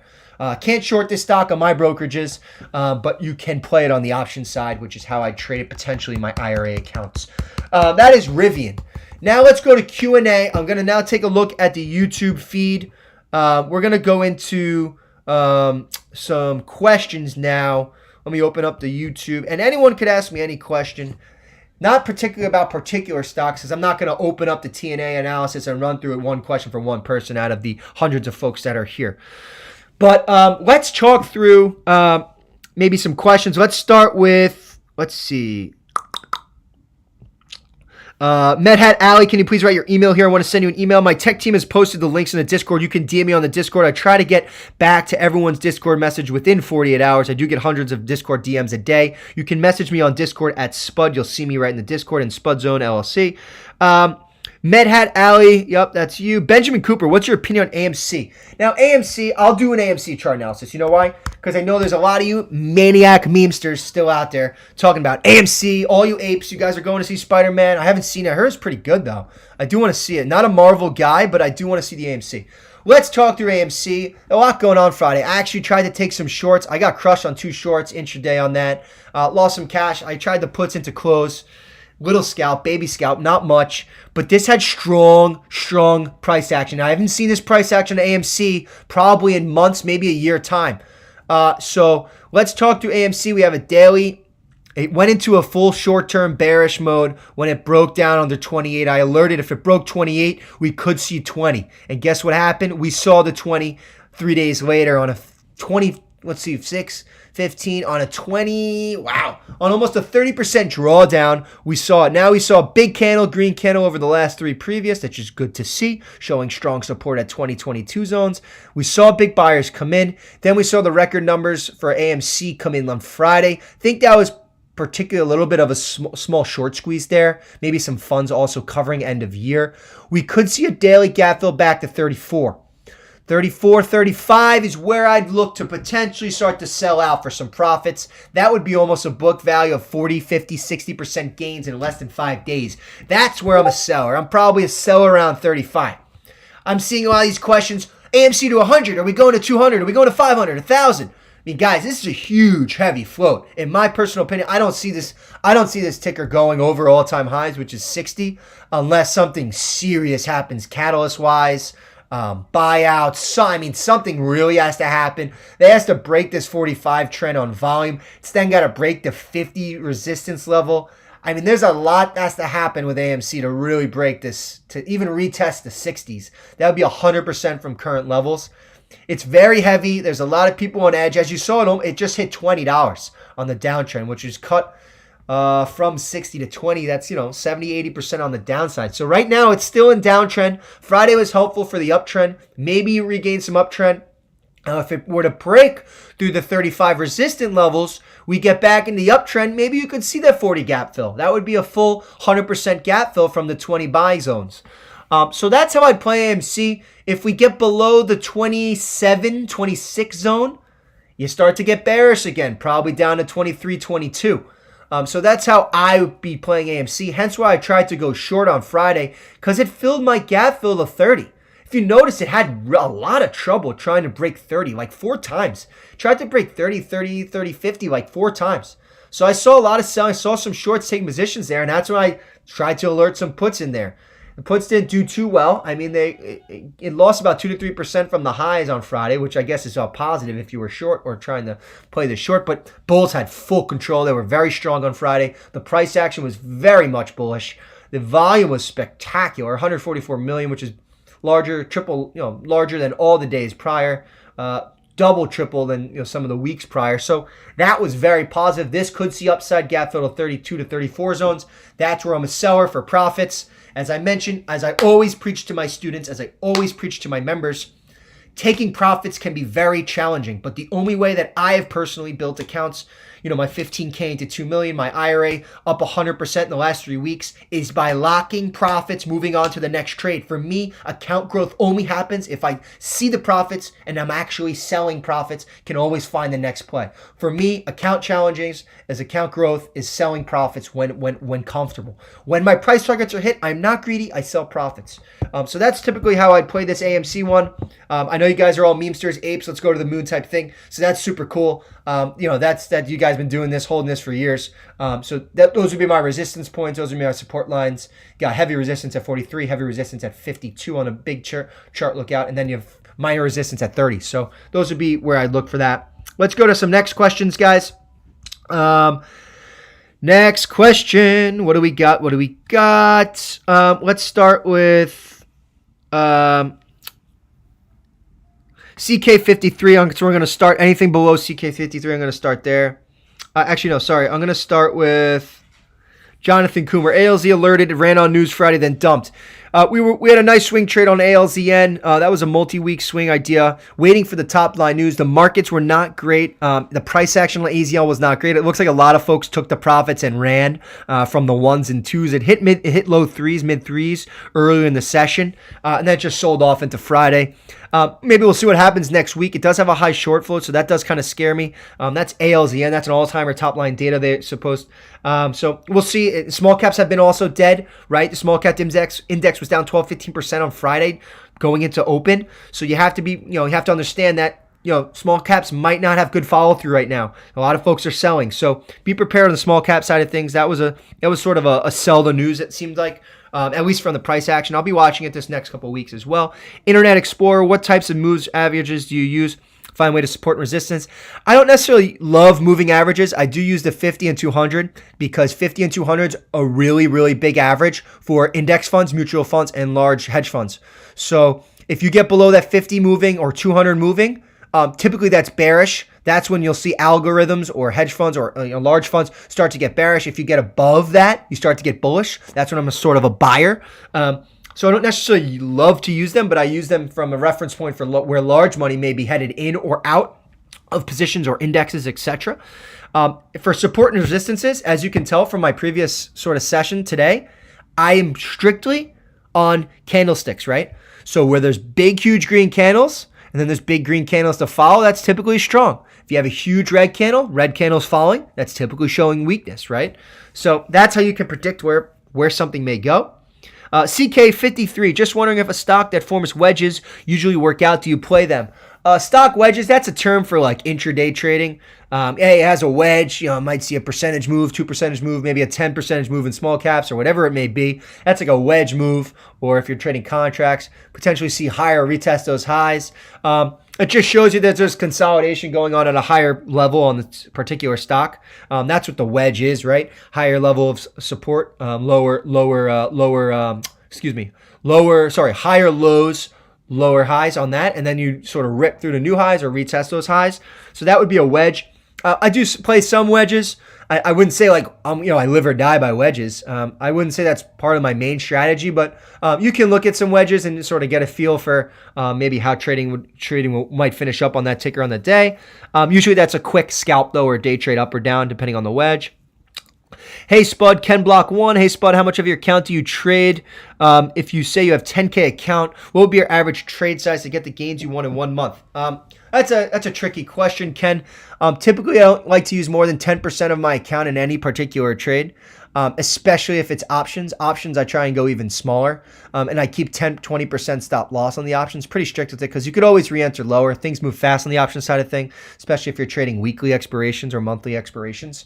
Can't short this stock on my brokerages, but you can play it on the option side, which is how I trade it potentially in my IRA accounts. That is Rivian. Now let's go to Q&A. I'm going to now take a look at the YouTube feed. We're going to go into some questions now. Let me open up the YouTube. And anyone could ask me any question, not particularly about particular stocks, because I'm not going to open up the TNA analysis and run through it one question for one person out of the hundreds of folks that are here. But let's talk through maybe some questions. Let's start with, let's see. Medhat Ali, can you please write your email here? I want to send you an email. My tech team has posted the links in the Discord. You can DM me on the Discord. I try to get back to everyone's Discord message within 48 hours. I do get hundreds of Discord DMs a day. You can message me on Discord at Spud. You'll see me right in the Discord in Spud Zone LLC. Medhat Ali, yep, that's you. Benjamin Cooper, what's your opinion on AMC? Now, AMC, I'll do an AMC chart analysis. You know why? Because I know there's a lot of you maniac memesters still out there talking about AMC. All you apes, you guys are going to see Spider-Man. I haven't seen it. I heard it's pretty good, though. I do want to see it. Not a Marvel guy, but I do want to see the AMC. Let's talk through AMC. A lot going on Friday. I actually tried to take some shorts. I got crushed on 2 shorts intraday on that. Lost some cash. I tried the puts into close. Little scalp, baby scalp, not much. But this had strong price action. Now, I haven't seen this price action at AMC probably in months, maybe a year time. So let's talk through AMC. We have a daily. It went into a full short-term bearish mode when it broke down under 28. I alerted if it broke 28, we could see 20. And guess what happened? We saw the 20 3 days later on a 20, let's see, 6, 15 on a 20, wow, on almost a 30% drawdown. We saw it. Now we saw a big candle, green candle over the last 3 previous, which is good to see, showing strong support at 2022 zones. We saw big buyers come in. Then we saw the record numbers for AMC come in on Friday. I think that was particularly a little bit of a small short squeeze there. Maybe some funds also covering end of year. We could see a daily gap fill back to 34. 34, 35 is where I'd look to potentially start to sell out for some profits. That would be almost a book value of 40, 50, 60% gains in less than 5 days. That's where I'm a seller. I'm probably a seller around 35. I'm seeing a lot of these questions. AMC to 100. Are we going to 200? Are we going to 500? 1,000? I mean, guys, this is a huge, heavy float. In my personal opinion, I don't see this ticker going over all-time highs, which is 60, unless something serious happens catalyst-wise. Buyouts. I mean, something really has to happen. They has to break this 45 trend on volume. It's then got to break the 50 resistance level. I mean, there's a lot that has to happen with AMC to really break this, to even retest the 60s. That would be 100% from current levels. It's very heavy. There's a lot of people on edge. As you saw, it just hit $20 on the downtrend, which is cut from 60 to 20. That's, 70, 80% on the downside. So right now it's still in downtrend. Friday was helpful for the uptrend. Maybe you regain some uptrend. If it were to break through the 35 resistant levels, we get back in the uptrend. Maybe you could see that 40 gap fill. That would be a full 100% gap fill from the 20 buy zones. So that's how I'd play AMC. If we get below the 27, 26 zone, you start to get bearish again, probably down to 23, 22. So that's how I would be playing AMC. Hence why I tried to go short on Friday, because it filled my gap fill to 30. If you notice, it had a lot of trouble trying to break 30, like 4 times. Tried to break 30, 30, 30, 50, like 4 times. So I saw a lot of selling. I saw some shorts taking positions there, and that's when I tried to alert some puts in there. The puts didn't do too well. I mean, it lost about 2 to 3% from the highs on Friday, which I guess is all positive if you were short or trying to play the short. But bulls had full control. They were very strong on Friday. The price action was very much bullish. The volume was spectacular, 144 million, which is larger than all the days prior. double, triple than some of the weeks prior. So that was very positive. This could see upside gap fill to 32 to 34 zones. That's where I'm a seller for profits. As I mentioned, as I always preach to my students, as I always preach to my members, taking profits can be very challenging, but the only way that I have personally built accounts, my 15K into 2 million, my IRA up 100% in the last 3 weeks, is by locking profits, moving on to the next trade. For me, account growth only happens if I see the profits and I'm actually selling profits, can always find the next play. For me, account challenges as account growth is selling profits when comfortable. When my price targets are hit, I'm not greedy, I sell profits. So that's typically how I play this AMC one. I know you guys are all memesters, apes, let's go to the moon type thing. So that's super cool. That's that you guys been doing this, holding this for years. So those would be my resistance points. Those would be my support lines. Got heavy resistance at 43, heavy resistance at 52 on a big chart lookout, and then you have minor resistance at 30. So those would be where I'd look for that. Let's go to some next questions, guys. Next question. What do we got? Let's start with CK53, so we're going to start anything below CK53. I'm going to start there. I'm going to start with Jonathan Coomer. ALZ alerted, ran on news Friday, then dumped. We had a nice swing trade on ALZN. That was a multi-week swing idea. Waiting for the top line news. The markets were not great. The price action on AZL was not great. It looks like a lot of folks took the profits and ran from the ones and twos. It hit low threes, mid threes earlier in the session, and then just sold off into Friday. Maybe we'll see what happens next week. It does have a high short float, so that does kind of scare me. That's ALZN. That's an all-timer top line data they're supposed. So we'll see. Small caps have been also dead, right? The small cap index was down 12-15% on Friday going into open. So you have to be, you have to understand that, small caps might not have good follow through right now. A lot of folks are selling. So be prepared on the small cap side of things. That was sort of a sell the news, it seemed like. At least from the price action. I'll be watching it this next couple of weeks as well. Internet Explorer, what types of moves averages do you use? Find a way to support resistance. I don't necessarily love moving averages. I do use the 50 and 200 because 50 and 200 is a really, really big average for index funds, mutual funds, and large hedge funds. So if you get below that 50 moving or 200 moving, typically that's bearish. That's when you'll see algorithms or hedge funds or large funds start to get bearish. If you get above that, you start to get bullish. That's when I'm a sort of a buyer. So I don't necessarily love to use them, but I use them from a reference point for where large money may be headed in or out of positions or indexes, etc. For support and resistances, as you can tell from my previous sort of session today, I am strictly on candlesticks, right? So where there's big, huge green candles, and then there's big green candles to follow, that's typically strong. If you have a huge red candle's following, that's typically showing weakness, right? So that's how you can predict where something may go. CK53, just wondering if a stock that forms wedges usually work out. Do you play them? Stock wedges, that's a term for like intraday trading. It has a wedge, it might see a percentage move, 2% move, maybe a 10% move in small caps or whatever it may be. That's like a wedge move. Or if you're trading contracts, potentially see higher, retest those highs. It just shows you that there's consolidation going on at a higher level on the particular stock. That's what the wedge is, right? Higher level of support, higher lows, lower highs on that, and then you sort of rip through the new highs or retest those highs. So that would be a wedge. I do play some wedges. I wouldn't say like I live or die by wedges. I wouldn't say that's part of my main strategy, but you can look at some wedges and sort of get a feel for maybe how trading might finish up on that ticker on the day. Usually that's a quick scalp though, or day trade up or down depending on the wedge. Hey Spud, Ken Block 1. Hey Spud, how much of your account do you trade? If you say you have 10K account, what would be your average trade size to get the gains you want in 1 month? That's a tricky question, Ken. Typically, I don't like to use more than 10% of my account in any particular trade, especially if it's options. Options, I try and go even smaller, and I keep 10-20% stop loss on the options. Pretty strict with it because you could always re-enter lower. Things move fast on the option side of thing, especially if you're trading weekly expirations or monthly expirations.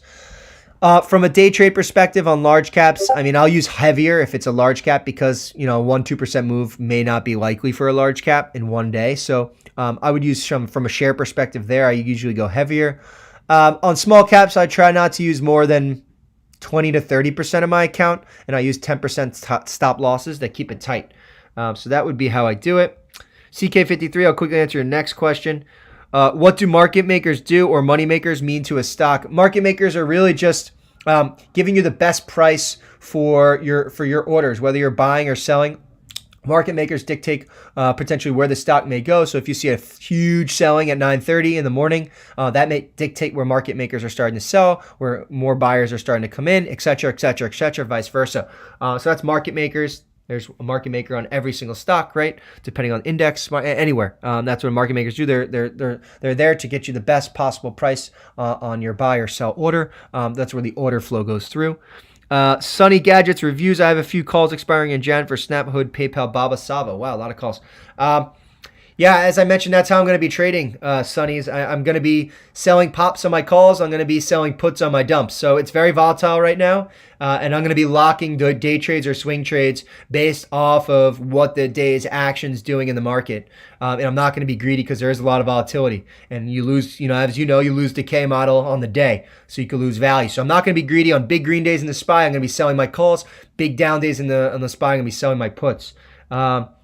From a day trade perspective on large caps, I'll use heavier if it's a large cap because, 1-2% move may not be likely for a large cap in one day. So I would use from a share perspective there. I usually go heavier. On small caps, I try not to use more than 20 to 30% of my account, and I use 10% stop losses that keep it tight. So that would be how I do it. CK53, I'll quickly answer your next question. What do market makers do, or money makers, mean to a stock? Market makers are really just giving you the best price for your orders, whether you're buying or selling. Market makers dictate potentially where the stock may go. So if you see a huge selling at 9:30 in the morning, that may dictate where market makers are starting to sell, where more buyers are starting to come in, et cetera, et cetera, et cetera, vice versa. So that's market makers. There's a market maker on every single stock, right? Depending on index, anywhere. That's what market makers do. They're there to get you the best possible price on your buy or sell order. That's where the order flow goes through. Sunny Gadgets reviews. I have a few calls expiring in Jan for Snap, Hood, PayPal, Baba, Sava. Wow, a lot of calls. Yeah, as I mentioned, that's how I'm going to be trading, Sunnies. I'm going to be selling pops on my calls. I'm going to be selling puts on my dumps. So it's very volatile right now, and I'm going to be locking the day trades or swing trades based off of what the day's action's doing in the market. And I'm not going to be greedy because there is a lot of volatility, and you lose, as you know, you lose decay model on the day, so you could lose value. So I'm not going to be greedy on big green days in the SPY. I'm going to be selling my calls. Big down days on the SPY, I'm going to be selling my puts.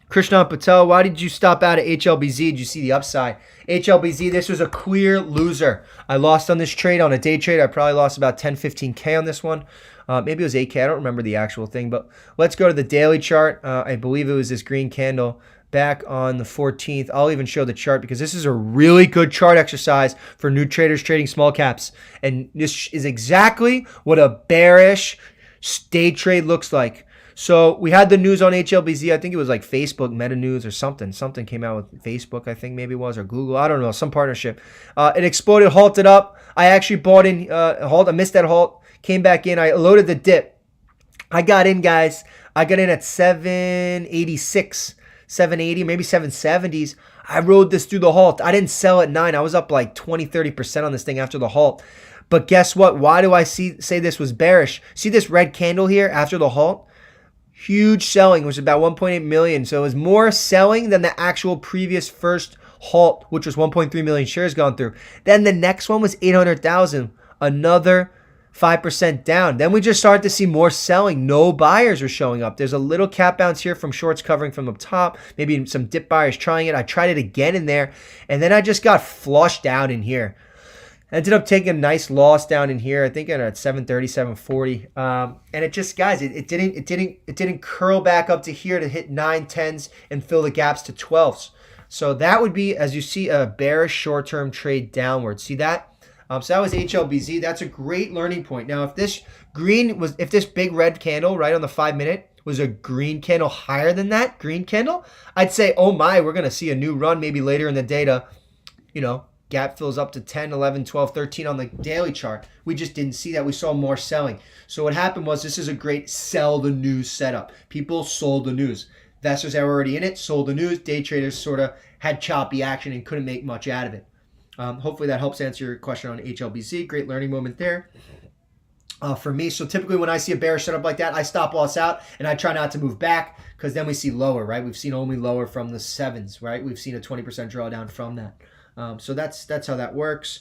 Krishnan Patel, why did you stop out of HLBZ? Did you see the upside? HLBZ, this was a clear loser. I lost on this trade on a day trade. I probably lost about 10, 15K on this one. Maybe it was 8K. I don't remember the actual thing, but let's go to the daily chart. I believe it was this green candle back on the 14th. I'll even show the chart because this is a really good chart exercise for new traders trading small caps. And this is exactly what a bearish day trade looks like. So we had the news on HLBZ. I think it was like Facebook, Meta News or something. Something came out with Facebook, I think maybe it was, or Google. I don't know, some partnership. It exploded, halted up. I actually bought in, I missed that halt, came back in. I loaded the dip. I got in, guys. I got in at 786, 780, maybe 770s. I rode this through the halt. I didn't sell at 9. I was up like 20, 30% on this thing after the halt. But guess what? Why do I say this was bearish? See this red candle here after the halt? Huge selling, which was about 1.8 million. So it was more selling than the actual previous first halt, which was 1.3 million shares gone through. Then the next one was 800,000, another 5% down. Then we just started to see more selling. No buyers were showing up. There's a little cap bounce here from shorts covering from up top. Maybe some dip buyers trying it. I tried it again in there. And then I just got flushed out in here. Ended up taking a nice loss down in here. I think at 730, 740. And it just, guys, it didn't curl back up to here to hit 9, 10s and fill the gaps to 12s. So that would be, as you see, a bearish short-term trade downward. See that? So that was HLBZ. That's a great learning point. Now, if this big red candle right on the 5-minute was a green candle higher than that green candle, I'd say, oh my, we're going to see a new run maybe later in the day to, gap fills up to 10, 11, 12, 13 on the daily chart. We just didn't see that. We saw more selling. So what happened was this is a great sell the news setup. People sold the news. Investors that were already in it sold the news. Day traders sort of had choppy action and couldn't make much out of it. Hopefully that helps answer your question on HLBC. Great learning moment there. For me, so typically when I see a bearish setup like that, I stop loss out and I try not to move back because then we see lower, right? We've seen only lower from the 7s, right? We've seen a 20% drawdown from that. So that's how that works.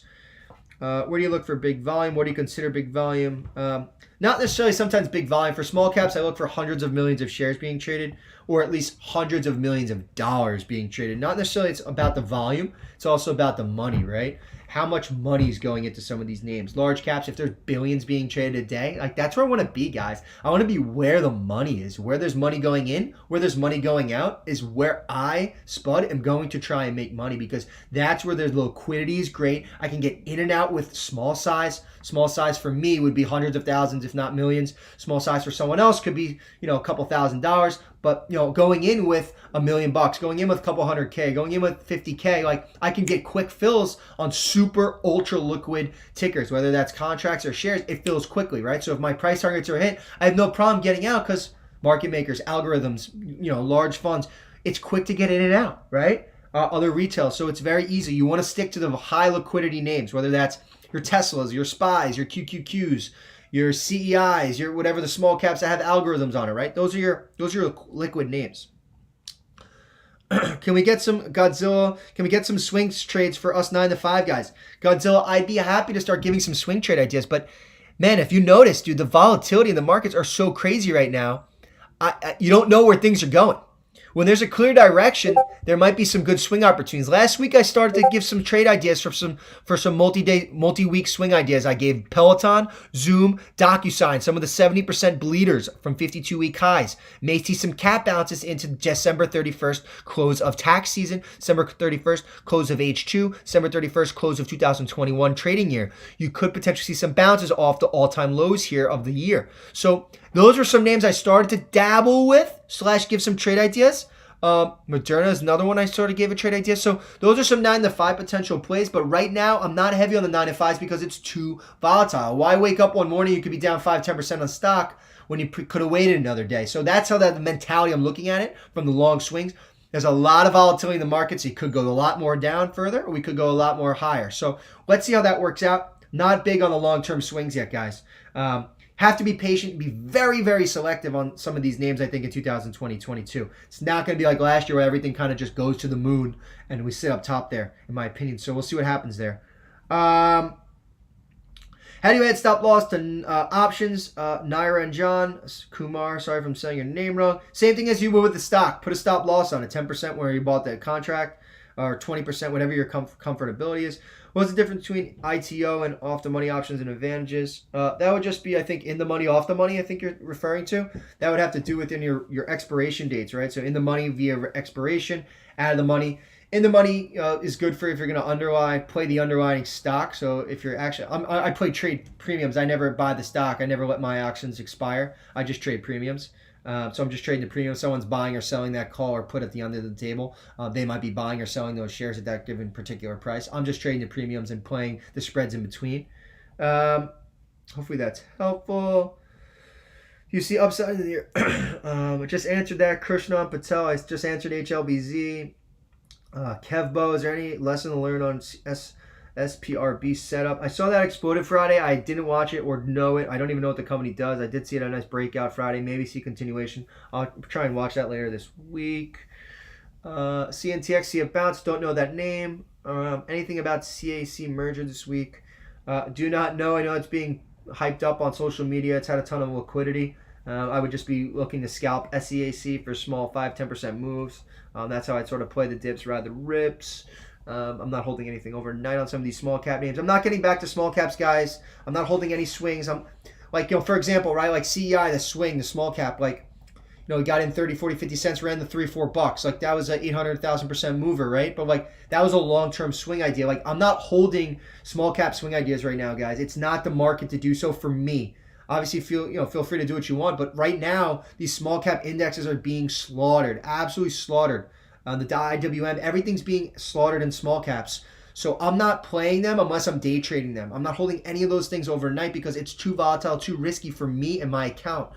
Where do you look for big volume? What do you consider big volume? Not necessarily sometimes big volume. For small caps, I look for hundreds of millions of shares being traded, or at least hundreds of millions of dollars being traded. Not necessarily it's about the volume. It's also about the money, right? How much money is going into some of these names. Large caps, if there's billions being traded a day, like that's where I want to be, guys. I want to be where the money is. Where there's money going in, where there's money going out is where I, Spud, am going to try and make money because that's where the liquidity is great. I can get in and out with small size. Small size for me would be hundreds of thousands, if not millions. Small size for someone else could be, a couple $1,000s. But, going in with $1 million, going in with a couple 100K, going in with 50K, like I can get quick fills on super ultra liquid tickers, whether that's contracts or shares, it fills quickly, right? So if my price targets are hit, I have no problem getting out because market makers, algorithms, large funds, it's quick to get in and out, right? Other retail. So it's very easy. You want to stick to the high liquidity names, whether that's your Teslas, your SPYs, your QQQs, your CEIs, your whatever the small caps that have algorithms on it, right? Those are your liquid names. Can we get some Godzilla? Can we get some swing trades for us 9 to 5 guys? Godzilla, I'd be happy to start giving some swing trade ideas, but man, if you notice, dude, the volatility in the markets are so crazy right now. You don't know where things are going. when there's a clear direction, there might be some good swing opportunities. Last week I started to give some trade ideas for some multi-week swing ideas. I gave Peloton, Zoom, DocuSign, some of the 70% bleeders from 52-week highs. May see some cap bounces into December 31st close of tax season, December 31st close of H2, December 31st close of 2021 trading year. You could potentially see some bounces off the all-time lows here of the year. So those are some names I started to dabble with / give some trade ideas. Moderna is another one I sort of gave a trade idea. So those are some 9 to 5 potential plays. But right now, I'm not heavy on the 9 to 5s because it's too volatile. Why wake up one morning, you could be down 5-10% on stock when you could have waited another day? So that's how the mentality I'm looking at it from the long swings. There's a lot of volatility in the markets. So you could go a lot more down further, or we could go a lot more higher. So let's see how that works out. Not big on the long-term swings yet, guys. Have to be patient, be very, very selective on some of these names, I think, in 2020-22. It's not going to be like last year where everything kind of just goes to the moon and we sit up top there, in my opinion. So we'll see what happens there. How do you add stop loss to options? Naira and John, Kumar, sorry if I'm saying your name wrong. Same thing as you would with the stock. Put a stop loss on it, 10% where you bought that contract, or 20%, whatever your comfortability is. What's the difference between ITO and off-the-money options and advantages? That would just be, I think, in the money, off the money, I think you're referring to. That would have to do within your expiration dates, right? So in the money via expiration, out of the money. In the money is good for if you're going to play the underlying stock. So if you're actually, I play trade premiums. I never buy the stock. I never let my options expire. I just trade premiums. So I'm just trading the premium. Someone's buying or selling that call or put at the end of the table. They might be buying or selling those shares at that given particular price. I'm just trading the premiums and playing the spreads in between. Hopefully that's helpful. You see upside in the year. I just answered that. Krishnan Patel. I just answered HLBZ. Kevbo, is there any lesson to learn on SPRB setup? I saw that exploded Friday. I didn't watch it or know it. I don't even know what the company does. I did see it on a nice breakout Friday. Maybe see continuation. I'll try and watch that later this week. CNTX, see a bounce. Don't know that name. Anything about CAC merger this week? Do not know. I know it's being hyped up on social media. It's had a ton of liquidity. I would just be looking to scalp SEAC for small 5-10% moves. That's how I'd sort of play the dips rather than rips. I'm not holding anything overnight on some of these small cap names. I'm not getting back to small caps, guys. I'm not holding any swings. I'm like, for example, right, like CEI, the swing, the small cap, like, we got in 30, 40, 50 cents, ran the $3-4. Like, that was an 800,000% mover, right? But like, that was a long-term swing idea. Like, I'm not holding small cap swing ideas right now, guys. It's not the market to do so for me. Obviously, feel free to do what you want. But right now, these small cap indexes are being slaughtered, absolutely slaughtered. The IWM, everything's being slaughtered in small caps. So I'm not playing them unless I'm day trading them. I'm not holding any of those things overnight because it's too volatile, too risky for me and my account.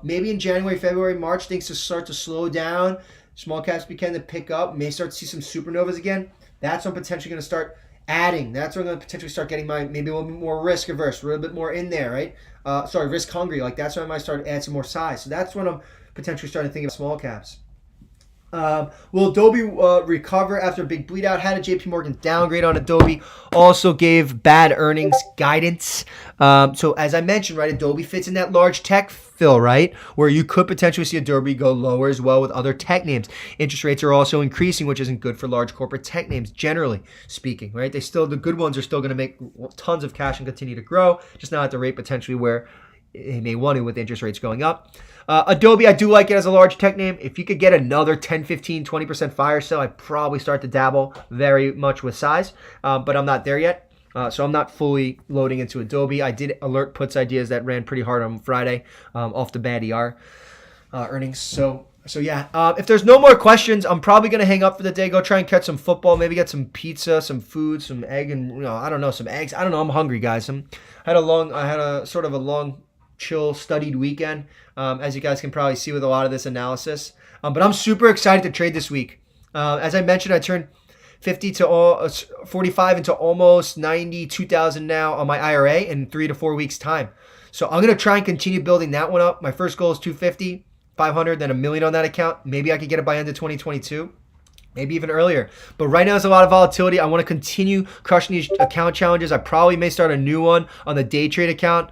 Maybe in January, February, March, things to start to slow down. Small caps begin to pick up. May start to see some supernovas again. That's when I'm potentially going to start adding. That's when I'm going to potentially start getting maybe a little bit more risk averse, a little bit more in there, right? Risk hungry. Like, that's when I might start to add some more size. So that's when I'm potentially starting to think of small caps. Will Adobe recover after a big bleed out? Had a JP Morgan downgrade on Adobe. Also gave bad earnings guidance. So as I mentioned, right, Adobe fits in that large tech fill, right, where you could potentially see Adobe go lower as well with other tech names. Interest rates are also increasing, which isn't good for large corporate tech names, generally speaking, right? The good ones are still going to make tons of cash and continue to grow, just not at the rate potentially where they may want to with interest rates going up. Adobe, I do like it as a large tech name. If you could get another 10, 15, 20% fire sale, I'd probably start to dabble very much with size, but I'm not there yet. So I'm not fully loading into Adobe. I did alert puts ideas that ran pretty hard on Friday off the bad ER earnings. So yeah, if there's no more questions, I'm probably going to hang up for the day, go try and catch some football, maybe get some pizza, some food, some egg, and I don't know, some eggs. I don't know. I'm hungry, guys. I had a sort of a long, chill, studied weekend, as you guys can probably see with a lot of this analysis. But I'm super excited to trade this week. As I mentioned, I turned 45 into almost 92,000 now on my IRA in 3 to 4 weeks time. So I'm going to try and continue building that one up. My first goal is 250, 500, then $1 million on that account. Maybe I could get it by end of 2022. maybe even earlier. But right now there's a lot of volatility. I want to continue crushing these account challenges. I probably may start a new one on the day trade account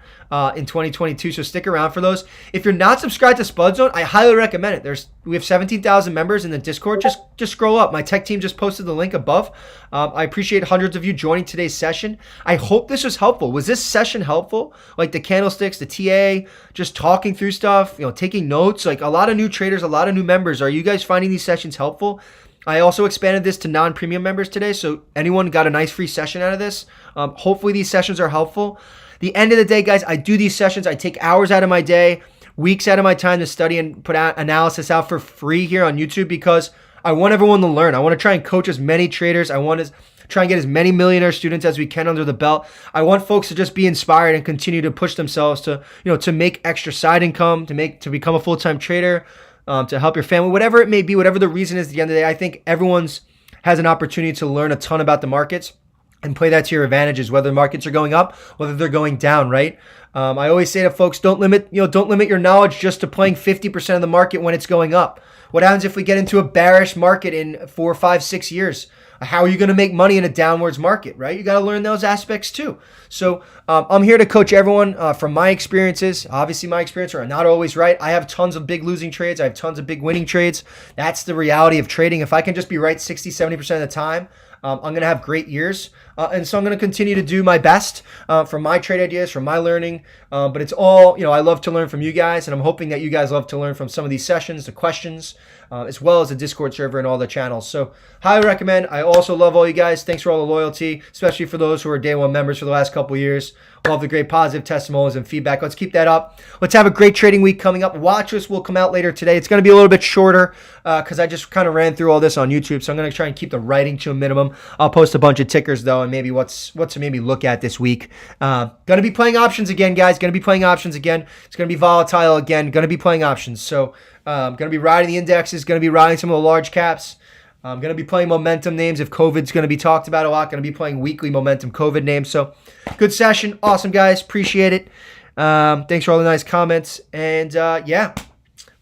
in 2022. So stick around for those. If you're not subscribed to Spud Zone, I highly recommend it. We have 17,000 members in the Discord. Just scroll up. My tech team just posted the link above. I appreciate hundreds of you joining today's session. I hope this was helpful. Was this session helpful? Like the candlesticks, the TA, just talking through stuff, taking notes. Like a lot of new traders, a lot of new members. Are you guys finding these sessions helpful? I also expanded this to non-premium members today, so anyone got a nice free session out of this. Hopefully these sessions are helpful. The end of the day, guys, I do these sessions. I take hours out of my day, weeks out of my time to study and put out analysis out for free here on YouTube because I want everyone to learn. I want to try and coach as many traders. I want to try and get as many millionaire students as we can under the belt. I want folks to just be inspired and continue to push themselves to, to make extra side income, to become a full-time trader, to help your family, whatever it may be, whatever the reason is at the end of the day. I think everyone's has an opportunity to learn a ton about the markets and play that to your advantages, whether the markets are going up, whether they're going down, right? I always say to folks, don't limit your knowledge just to playing 50% of the market when it's going up. What happens if we get into a bearish market in 4, 5, 6 years? How are you going to make money in a downwards market, right? You got to learn those aspects too. So I'm here to coach everyone from my experiences. Obviously, my experiences are not always right. I have tons of big losing trades. I have tons of big winning trades. That's the reality of trading. If I can just be right 60, 70% of the time, I'm going to have great years. And so I'm going to continue to do my best from my trade ideas, from my learning. But it's all, I love to learn from you guys. And I'm hoping that you guys love to learn from some of these sessions, the questions, as well as the Discord server and all the channels. So highly recommend. I also love all you guys. Thanks for all the loyalty, especially for those who are day one members for the last couple of years. Love the great positive testimonials and feedback. Let's keep that up. Let's have a great trading week coming up. Watchlist will come out later today. It's going to be a little bit shorter because I just kind of ran through all this on YouTube. So I'm going to try and keep the writing to a minimum. I'll post a bunch of tickers though, and maybe what to maybe look at this week. Going to be playing options again, guys. Going to be playing options again. It's going to be volatile again. Going to be playing options. So going to be riding the indexes. Going to be riding some of the large caps. I'm going to be playing momentum names if COVID's going to be talked about a lot. Going to be playing weekly momentum COVID names. So good session. Awesome, guys. Appreciate it. Thanks for all the nice comments. And yeah,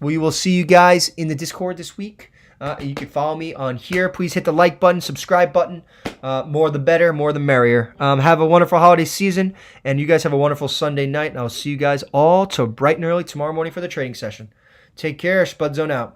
we will see you guys in the Discord this week. You can follow me on here. Please hit the like button, subscribe button. More the better, more the merrier. Have a wonderful holiday season. And you guys have a wonderful Sunday night. And I'll see you guys all till bright and early tomorrow morning for the trading session. Take care. Spud Zone out.